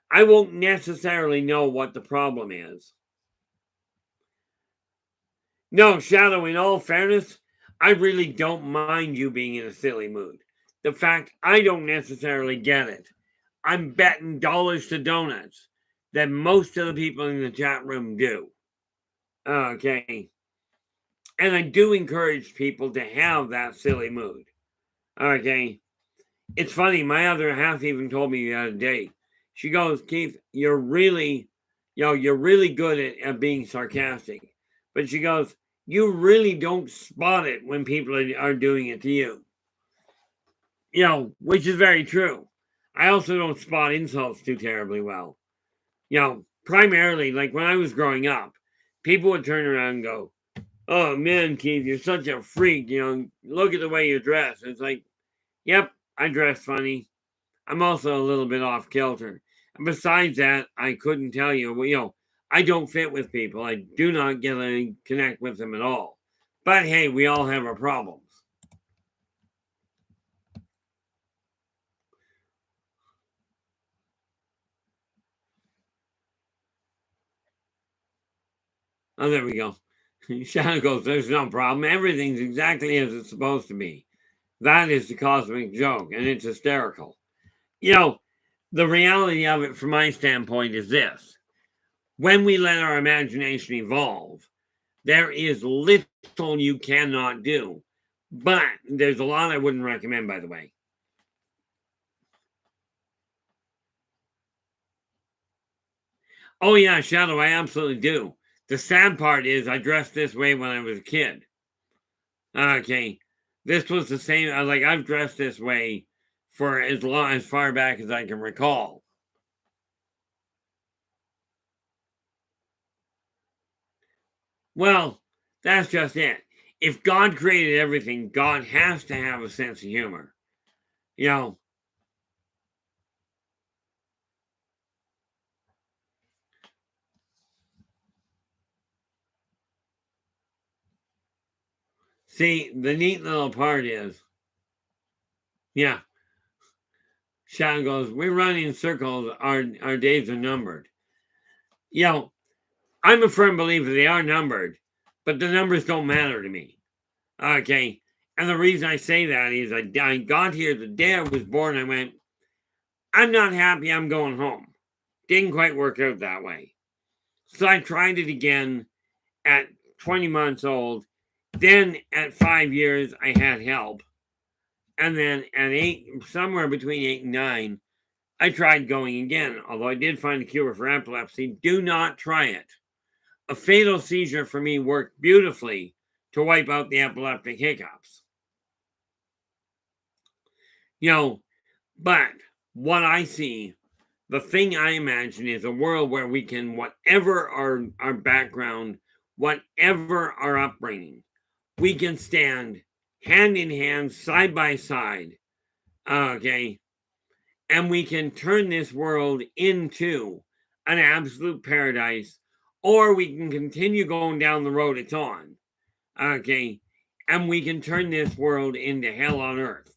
I won't necessarily know what the problem is. No, Shadow, in all fairness, I really don't mind you being in a silly mood. The fact I don't necessarily get it. I'm betting dollars to donuts that most of the people in the chat room do. Okay. And I do encourage people to have that silly mood. Okay. It's funny, my other half even told me the other day. She goes, Keith, you're really good at being sarcastic. But she goes, you really don't spot it when people are doing it to you. Which is very true. I also don't spot insults too terribly well. Primarily, like when I was growing up, people would turn around and go, oh man, Keith, you're such a freak. Look at the way you dress. It's like, yep, I dress funny. I'm also a little bit off kilter. And besides that, I couldn't tell you, I don't fit with people. I do not get to connect with them at all. But hey, we all have our problems. Oh, there we go. Shadow goes, there's no problem. Everything's exactly as it's supposed to be. That is the cosmic joke, and it's hysterical. The reality of it from my standpoint is this. When we let our imagination evolve, there is little you cannot do. But there's a lot I wouldn't recommend, by the way. Oh, yeah, Shadow, I absolutely do. The sad part is I dressed this way when I was a kid. Okay. This was the same. I've dressed this way for as far back as I can recall. Well, that's just it. If God created everything, God has to have a sense of humor. See, the neat little part is, yeah, Sean goes, we run in circles, our days are numbered. I'm a firm believer they are numbered, but the numbers don't matter to me. Okay. And the reason I say that is I got here the day I was born. I went, I'm not happy. I'm going home. Didn't quite work out that way. So I tried it again at 20 months old. Then at 5 years, I had help. And then at 8, somewhere between 8 and 9, I tried going again. Although I did find a cure for epilepsy. Do not try it. A fatal seizure for me worked beautifully to wipe out the epileptic hiccups. But what I see, the thing I imagine is a world where we can, whatever our background, whatever our upbringing, we can stand hand in hand, side by side, okay? And we can turn this world into an absolute paradise, or we can continue going down the road it's on, okay? And we can turn this world into hell on earth.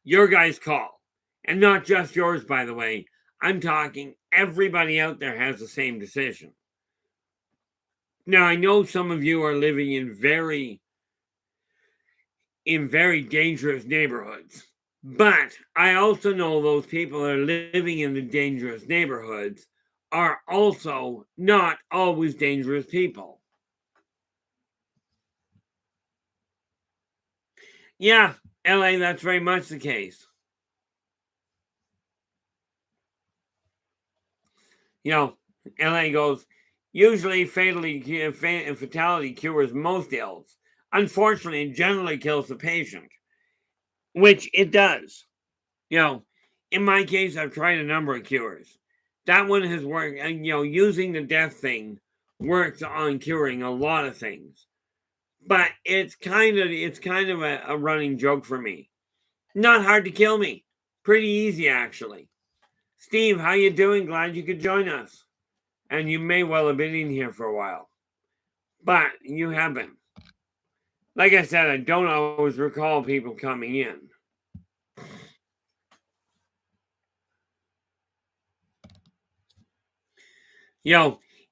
Your guys' call. And not just yours, by the way. I'm talking everybody out there has the same decision. Now, I know some of you are living in very dangerous neighborhoods. But I also know those people that are living in the dangerous neighborhoods are also not always dangerous people. Yeah, LA, that's very much the case. LA goes, usually fatality cures most ills. Unfortunately, it generally kills the patient, which it does. In my case, I've tried a number of cures. That one has worked, and using the death thing works on curing a lot of things. But it's kind of a running joke for me. Not hard to kill me. Pretty easy, actually. Steve, how you doing? Glad you could join us. And you may well have been in here for a while. But you haven't. Like I said, I don't always recall people coming in.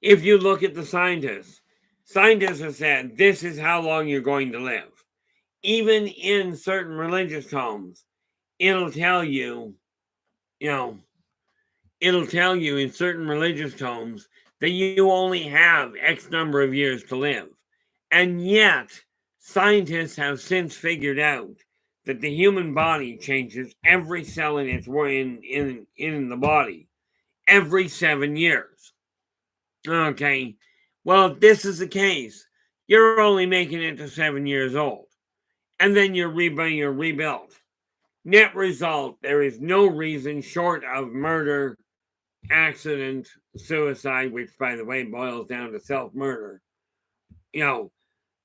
If you look at the scientists have said this is how long you're going to live. even in certain religious tomes, it'll tell you, it'll tell you in certain religious tomes that you only have X number of years to live. And yet, scientists have since figured out that the human body changes every cell in its in the body every 7 years. Okay, well, if this is the case, you're only making it to 7 years old, and then you're rebuilt. Net result, there is no reason short of murder, accident, suicide, which, by the way, boils down to self-murder.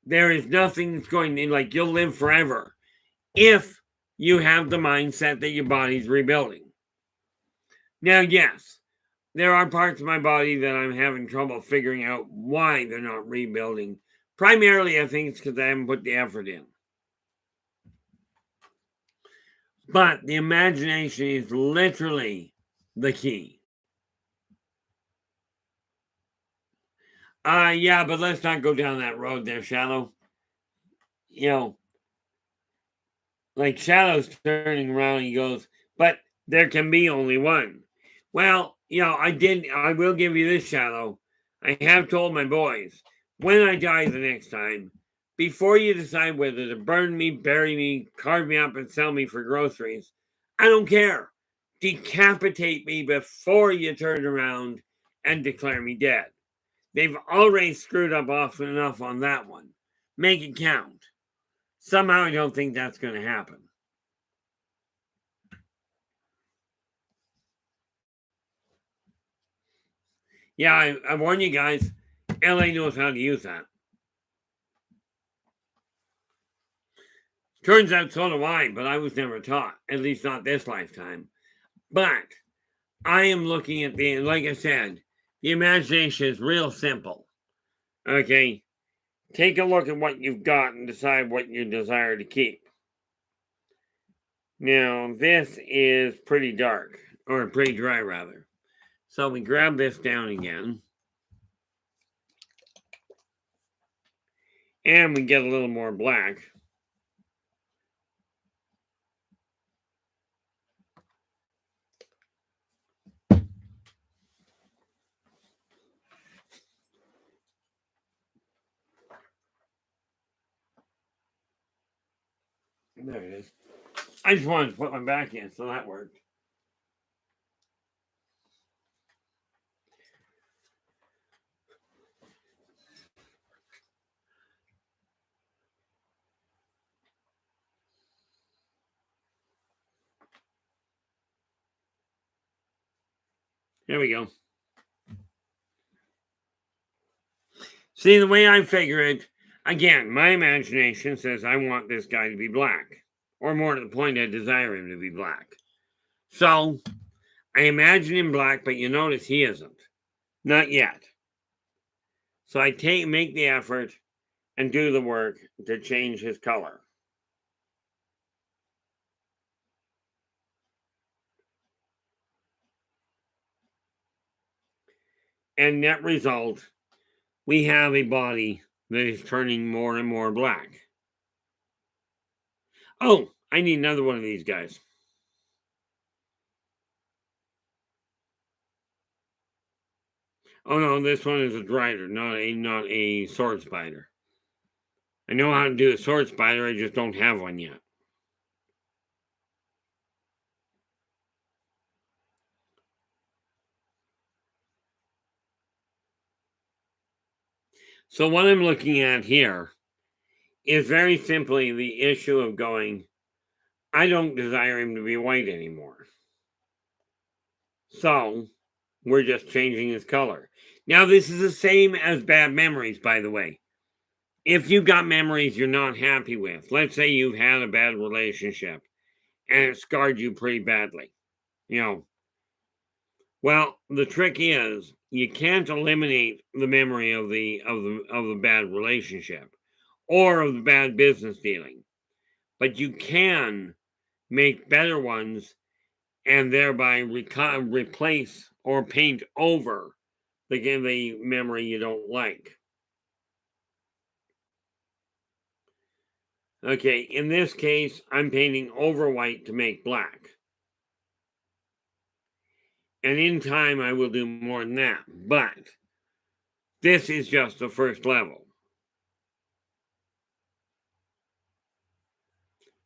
There is nothing that's going to, like, you'll live forever if you have the mindset that your body's rebuilding. Now, yes, there are parts of my body that I'm having trouble figuring out why they're not rebuilding. Primarily, I think it's because I haven't put the effort in. But the imagination is literally the key. Yeah, but let's not go down that road there, Shadow. Like Shadow's turning around, he goes, but there can be only one. Well, I will give you this, Shadow. I have told my boys, when I die the next time, before you decide whether to burn me, bury me, carve me up, and sell me for groceries, I don't care. Decapitate me before you turn around and declare me dead. They've already screwed up often enough on that one. Make it count. Somehow I don't think that's going to happen. Yeah, I warn you guys, LA knows how to use that. Turns out so do I, but I was never taught, at least not this lifetime. But I am looking at like I said, the imagination is real simple. Okay? Take a look at what you've got and decide what you desire to keep. Now, this is pretty dark, or pretty dry, rather. So we grab this down again. And we get a little more black. There it is. I just wanted to put my back in, so that worked. There we go. See, the way I figure it, again, my imagination says I want this guy to be black. Or more to the point, I desire him to be black. So, I imagine him black, but you notice he isn't. Not yet. So I make the effort and do the work to change his color. And net result, we have a body that is turning more and more black. Oh, I need another one of these guys. Oh no, this one is a drider, not a sword spider. I know how to do a sword spider, I just don't have one yet. So what I'm looking at here is very simply the issue of going, I don't desire him to be white anymore. So we're just changing his color. Now, this is the same as bad memories, by the way. If you've got memories you're not happy with, let's say you've had a bad relationship and it scarred you pretty badly, well, the trick is you can't eliminate the memory of the bad relationship or of the bad business dealing, but you can make better ones and thereby replace or paint over the memory you don't like. Okay, in this case, I'm painting over white to make black. And in time, I will do more than that. But this is just the first level.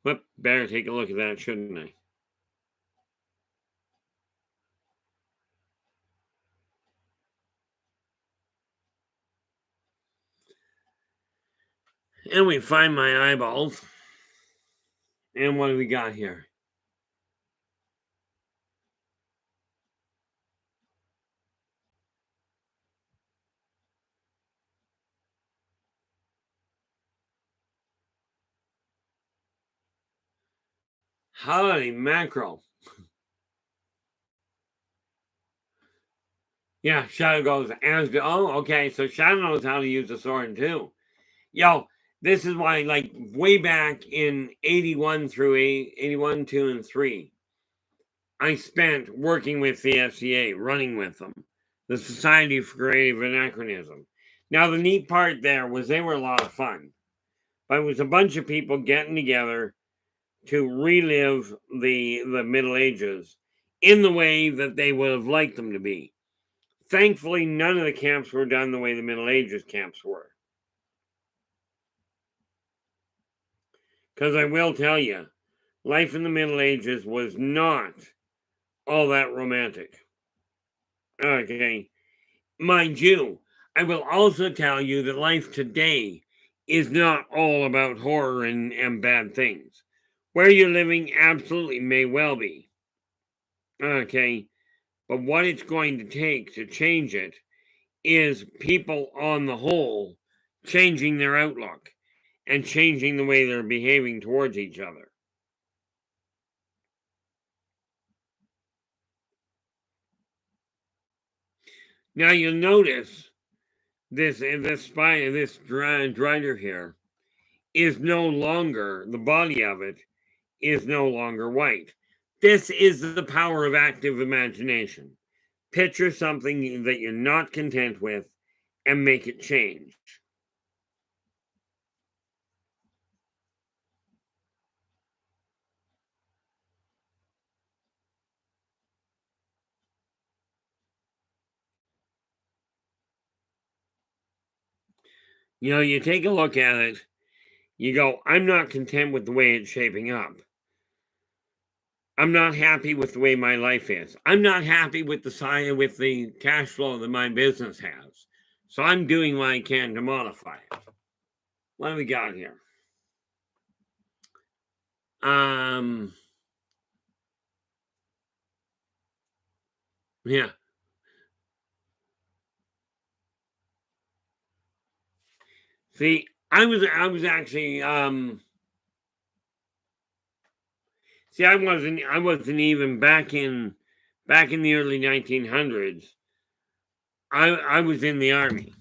But better take a look at that, shouldn't I? And we find my eyeballs. And what do we got here? Holy mackerel. Yeah, Shadow goes, as good. Oh, okay, so Shadow knows how to use the sword too. Yo, this is why, like, way back in 81 through 81, 2, and 3, I spent working with the SCA, running with them, the Society for Creative Anachronism. Now, the neat part there was they were a lot of fun, but it was a bunch of people getting together to relive the Middle Ages in the way that they would have liked them to be. Thankfully, none of the camps were done the way the Middle Ages camps were. Because I will tell you, life in the Middle Ages was not all that romantic. Okay. Mind you, I will also tell you that life today is not all about horror and bad things. Where you're living absolutely may well be. Okay. But what it's going to take to change it is people on the whole changing their outlook and changing the way they're behaving towards each other. Now you'll notice this drider here is no longer, the body of it is no longer white. This is the power of active imagination. Picture something that you're not content with and make it change. You know, you take a look at it, you go, I'm not content with the way it's shaping up. I'm not happy with the way my life is. I'm not happy with the cash flow that my business has. So I'm doing what I can to modify it. What do we got here? Um yeah. See, I was actually see I wasn't even back in the early 1900s. I was in the army.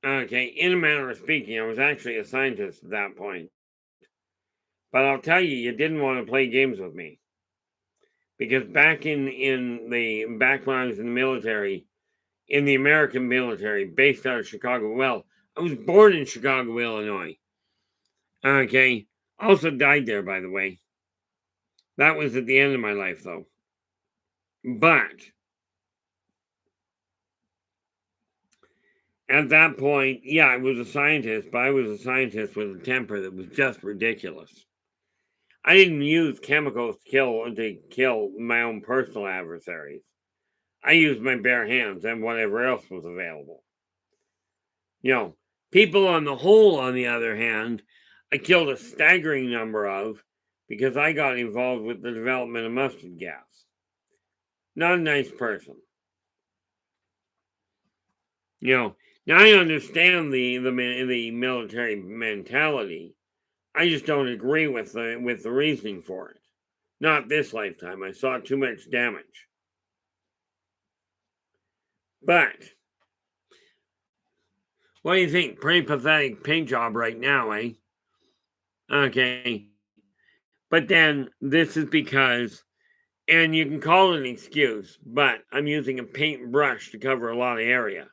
Okay, in a manner of speaking, I was actually a scientist at that point. But I'll tell you, you didn't want to play games with me because back when I was in the military, in the American military, based out of Chicago. Well, I was born in Chicago, Illinois. Okay, also died there, by the way. That was at the end of my life, though. But at that point, yeah, I was a scientist, but I was a scientist with a temper that was just ridiculous. I didn't use chemicals to kill my own personal adversaries. I used my bare hands and whatever else was available. You know, people on the whole, on the other hand, I killed a staggering number of because I got involved with the development of mustard gas. Not a nice person. You know, now I understand the military mentality. I just don't agree with the reasoning for it. Not this lifetime. I saw too much damage. But what do you think? Pretty pathetic paint job right now, eh? Okay. But then this is because, and you can call it an excuse, but I'm using a paintbrush to cover a lot of area.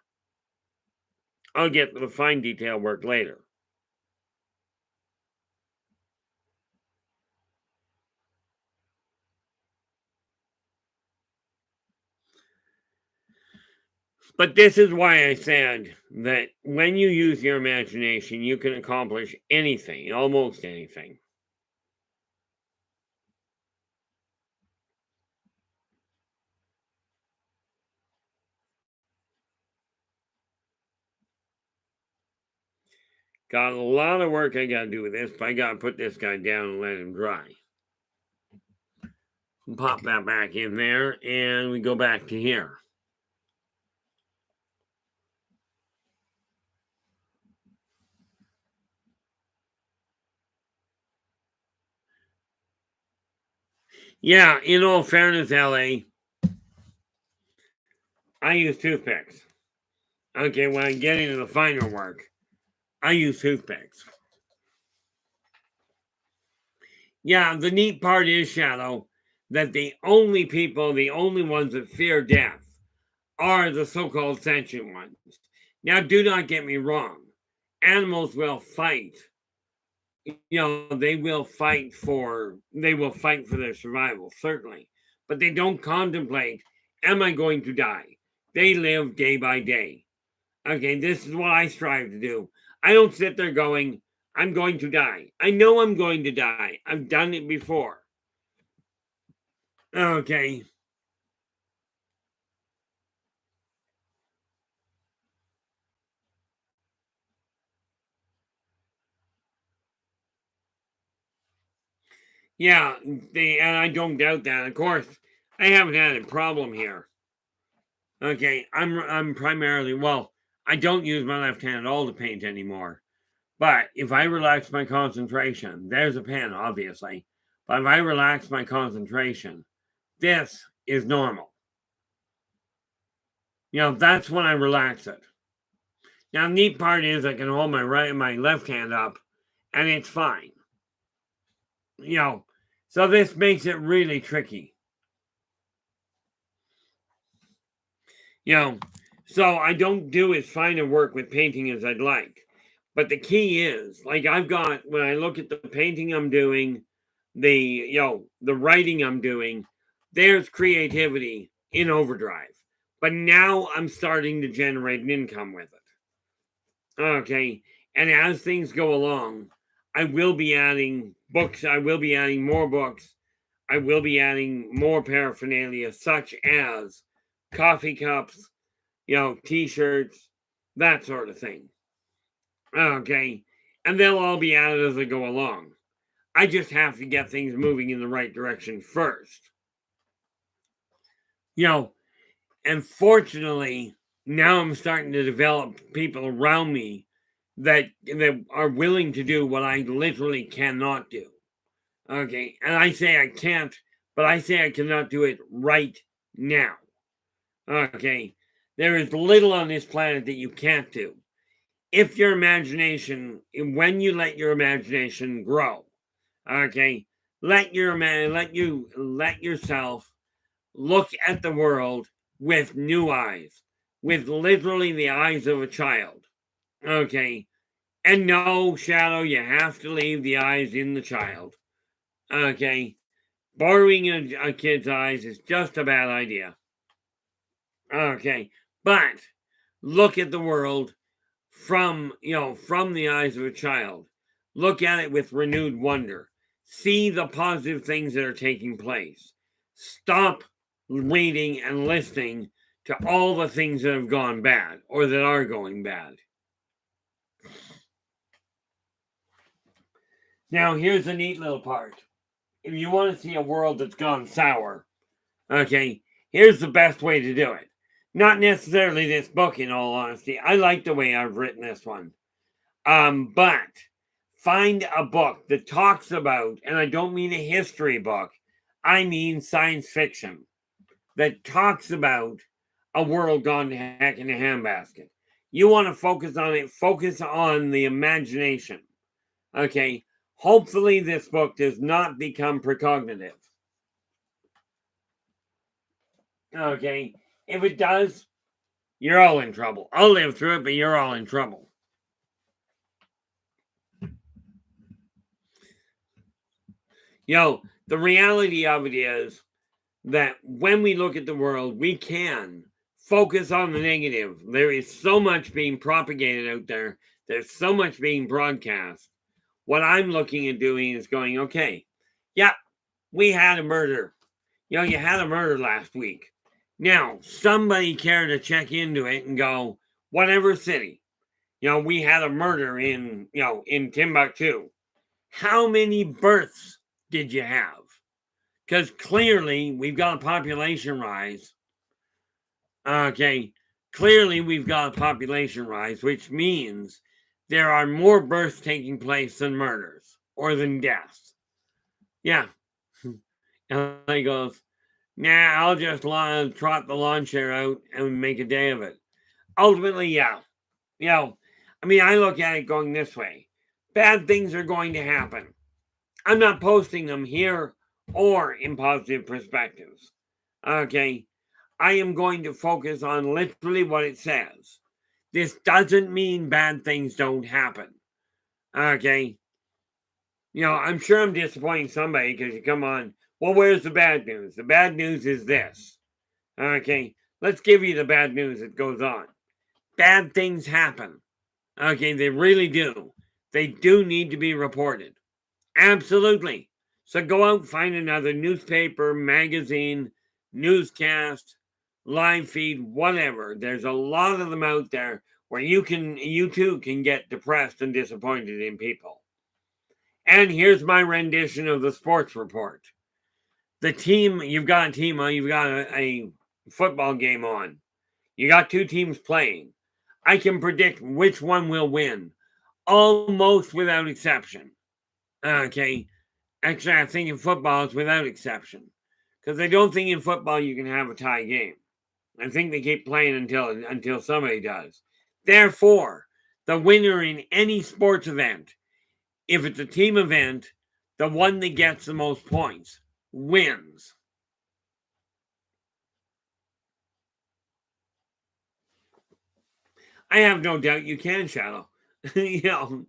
I'll get to the fine detail work later. But this is why I said that when you use your imagination, you can accomplish anything, almost anything. Got a lot of work I gotta do with this, but I gotta put this guy down and let him dry. Pop that back in there, and we go back to here. Yeah, in all fairness, LA, I use toothpicks. Okay, when I get into the finer work, I use toothpicks. Yeah, the neat part is, Shadow, that the only people, the only ones that fear death are the so-called sentient ones. Now, do not get me wrong. Animals will fight. They will fight for their survival, certainly. But they don't contemplate, am I going to die? They live day by day. Okay, this is what I strive to do. I don't sit there going, I'm going to die. I know I'm going to die. I've done it before. Okay. Yeah, and I don't doubt that. Of course, I haven't had a problem here. Okay, I'm primarily, well, I don't use my left hand at all to paint anymore. But if I relax my concentration, there's a pen, obviously. But if I relax my concentration, this is normal. That's when I relax it. Now, neat part is I can hold my left hand up, and it's fine. You know, so this makes it really tricky. You know, so I don't do as fine a work with painting as I'd like. But the key is, like I've got when I look at the painting I'm doing, the writing I'm doing, there's creativity in overdrive. But now I'm starting to generate an income with it. Okay. And as things go along, I will be adding books, I will be adding more books, I will be adding more paraphernalia, such as coffee cups, t-shirts, that sort of thing. Okay. And they'll all be added as I go along. I just have to get things moving in the right direction first. You know, and fortunately, now I'm starting to develop people around me that are willing to do what I literally cannot do. Okay. And I say I can't, but I say I cannot do it right now. Okay. There is little on this planet that you can't do. If your imagination, when you let your imagination grow, okay, let yourself look at the world with new eyes, with literally the eyes of a child. Okay. And no, Shadow, you have to leave the eyes in the child. Okay. Borrowing a kid's eyes is just a bad idea. Okay. But look at the world from the eyes of a child. Look at it with renewed wonder. See the positive things that are taking place. Stop reading and listening to all the things that have gone bad or that are going bad. Now, here's a neat little part. If you want to see a world that's gone sour, okay, here's the best way to do it. Not necessarily this book, in all honesty. I like the way I've written this one. But find a book that talks about, and I don't mean a history book, I mean science fiction, that talks about a world gone to heck in a handbasket. You want to focus on it, focus on the imagination. Okay. Hopefully, this book does not become precognitive. Okay. If it does, you're all in trouble. I'll live through it, but you're all in trouble. The reality of it is that when we look at the world, we can focus on the negative. There is so much being propagated out there. There's so much being broadcast. What I'm looking at doing is going, okay, yeah, we had a murder. You had a murder last week. Now, somebody care to check into it and go, whatever city, we had a murder in Timbuktu. How many births did you have? Because clearly we've got a population rise. Okay, clearly we've got a population rise, which means there are more births taking place than murders or than deaths. Yeah. And he goes, nah, I'll just trot the lawn chair out and make a day of it. Ultimately, yeah. I look at it going this way. Bad things are going to happen. I'm not posting them here or in positive perspectives. Okay. I am going to focus on literally what it says. This doesn't mean bad things don't happen. Okay. I'm sure I'm disappointing somebody because you come on, well, where's the bad news? The bad news is this. Okay. Let's give you the bad news that goes on. Bad things happen. Okay. They really do. They do need to be reported. Absolutely. So go out and find another newspaper, magazine, newscast, live feed, whatever. There's a lot of them out there where you too can get depressed and disappointed in people. And here's my rendition of the sports report. The team, you've got a team on, you've got a football game on. You got two teams playing. I can predict which one will win, almost without exception. Okay. Actually, I think in football it's without exception. Because I don't think in football you can have a tie game. I think they keep playing until somebody does. Therefore, the winner in any sports event, if it's a team event, the one that gets the most points wins. I have no doubt you can, Shadow. The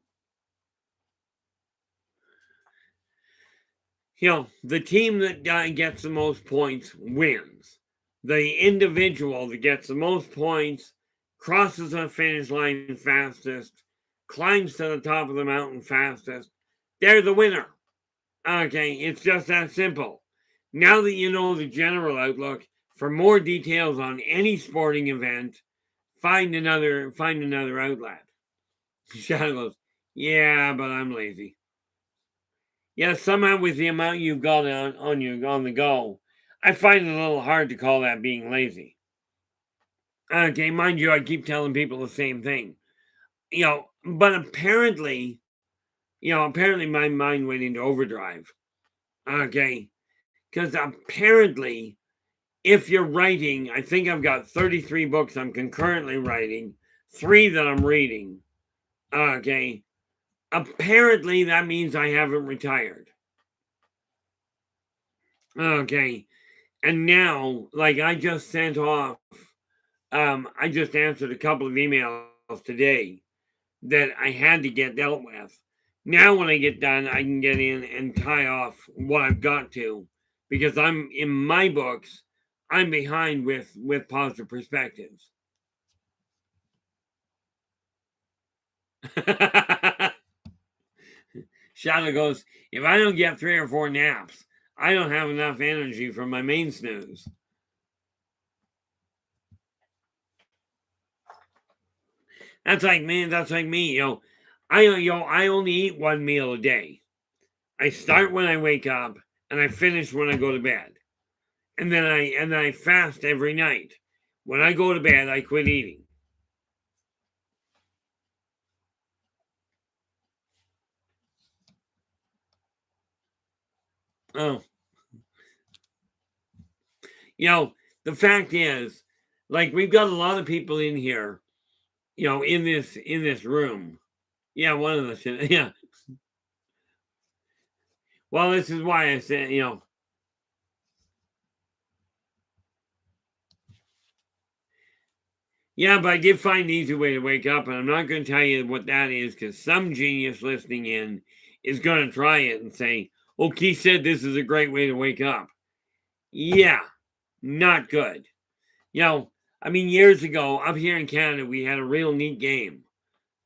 team that gets the most points wins. The individual that gets the most points crosses the finish line fastest, climbs to the top of the mountain fastest. They're the winner. Okay, it's just that simple. Now that you know the general outlook, for more details on any sporting event, find another outlet. Shadow goes, yeah, but I'm lazy. Yeah, somehow with the amount you've got on the go, I find it a little hard to call that being lazy. Okay, mind you, I keep telling people the same thing. But apparently my mind went into overdrive. Okay, because apparently, if you're writing, I think I've got 33 books I'm concurrently writing, 3 that I'm reading. Okay, apparently that means I haven't retired. Okay, and now, like I just sent off, I just answered a couple of emails today that I had to get dealt with. Now, when I get done, I can get in and tie off what I've got to, because I'm in my books. I'm behind with positive perspectives. Shadow goes, if I don't get 3 or 4 naps, I don't have enough energy for my main snooze. That's like me. I only eat 1 meal a day. I start when I wake up and I finish when I go to bed. And then I fast every night. When I go to bed, I quit eating. Oh. The fact is, like, we've got a lot of people in here, in this room. Yeah, one of us. Yeah. Well, this is why I said, yeah, but I did find an easy way to wake up, and I'm not going to tell you what that is because some genius listening in is going to try it and say, "Oh, Keith said this is a great way to wake up." Yeah, not good. I mean, years ago, up here in Canada, we had a real neat game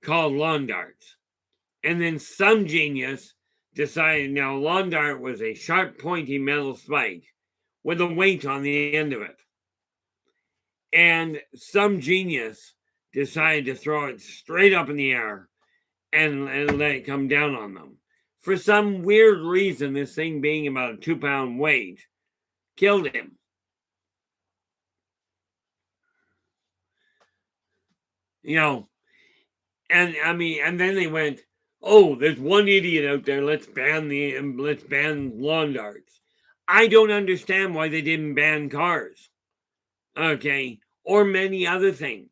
called lawn darts. And then some genius decided now lawn dart was a sharp, pointy metal spike with a weight on the end of it. And some genius decided to throw it straight up in the air and let it come down on them. For some weird reason, this thing being about a 2-pound weight killed him. You know, and I mean, and then they went, "Oh, there's one idiot out there. Let's ban lawn darts." I don't understand why they didn't ban cars, okay, or many other things.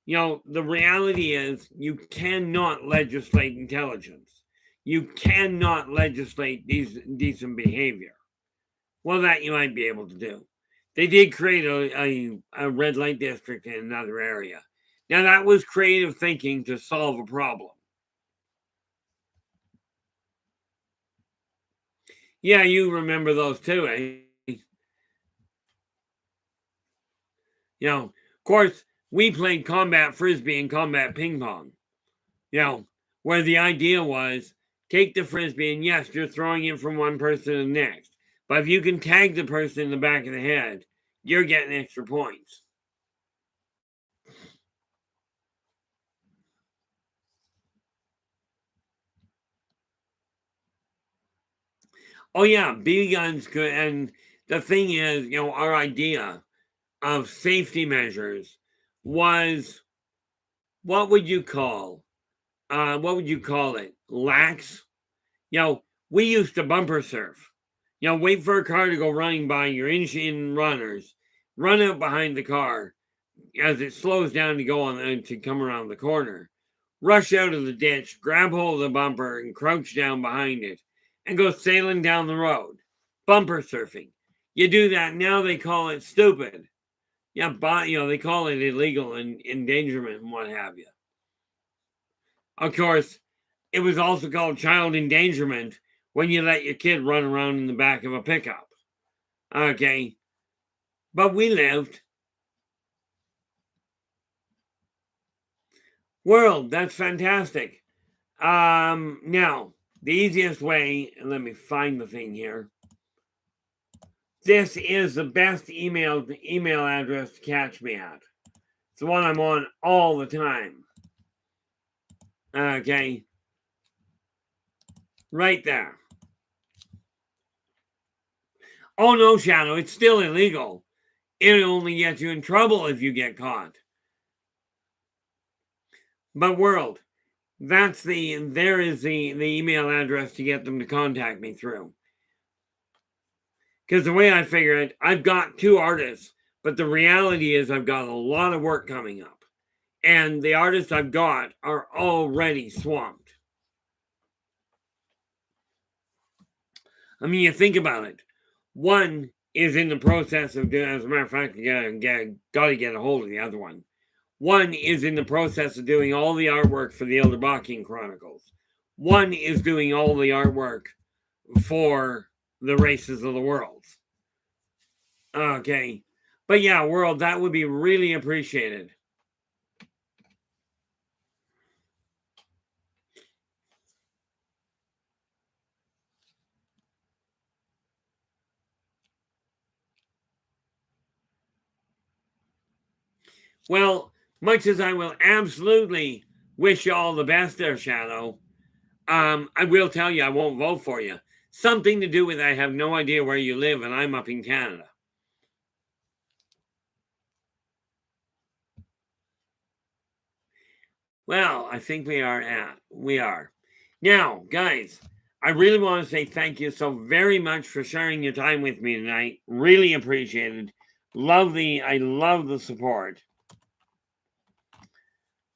You know, the reality is you cannot legislate intelligence. You cannot legislate decent behavior. Well, that you might be able to do. They did create a red light district in another area. Now, that was creative thinking to solve a problem. Yeah, you remember those too, eh? You know, of course, we played combat frisbee and combat ping pong. You know, where the idea was take the frisbee and yes, you're throwing it from one person to the next. But if you can tag the person in the back of the head, you're getting extra points. Oh yeah, BB guns could, and the thing is, you know, our idea of safety measures was what would you call? What would you call it? Lax. You know, we used to bumper surf. You know, wait for a car to go running by your in runners, run out behind the car as it slows down to go on to come around the corner. Rush out of the ditch, grab hold of the bumper, and crouch down behind it, and go sailing down the road. Bumper surfing. You do that now, they call it stupid. Yeah, but you know they call it illegal and endangerment and what have you. Of course, it was also called child endangerment when you let your kid run around in the back of a pickup. Okay, but we lived. World, that's fantastic. Now the easiest way, and let me find the thing here. This is the best email address to catch me at. It's the one I'm on all the time. Okay, right there. Oh no, Shadow, it's still illegal. It'll only get you in trouble if you get caught. But world, there is the email address to get them to contact me through. Because the way I figure it, I've got 2 artists, but the reality is I've got a lot of work coming up. And the artists I've got are already swamped. I mean, you think about it. One is in the process of doing, as a matter of fact, you gotta get a hold of the other one. One is in the process of doing all the artwork for the Yldrbac Chronicles. One is doing all the artwork for the Races of the World. Okay. But yeah, world, that would be really appreciated. Well, much as I will absolutely wish you all the best there, Shadow, I will tell you I won't vote for you. Something to do with I have no idea where you live and I'm up in Canada. Well, I think we are. Now, guys, I really want to say thank you so very much for sharing your time with me tonight. Really appreciated. I love the support.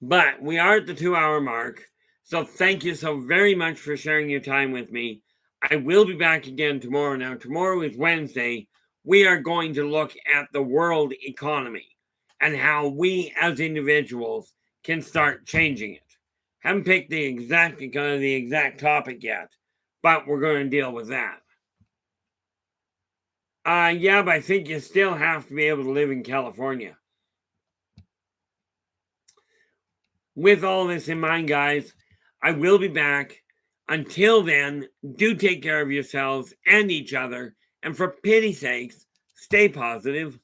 But we are at the 2-hour mark. So thank you so very much for sharing your time with me. I will be back again tomorrow. Now, tomorrow is Wednesday. We are going to look at the world economy and how we as individuals can start changing it. Haven't picked the exact topic yet, but we're going to deal with that. Yeah, but I think you still have to be able to live in California. with all this in mind, guys, I will be back. Until then, do take care of yourselves and each other. And for pity's sakes, stay positive.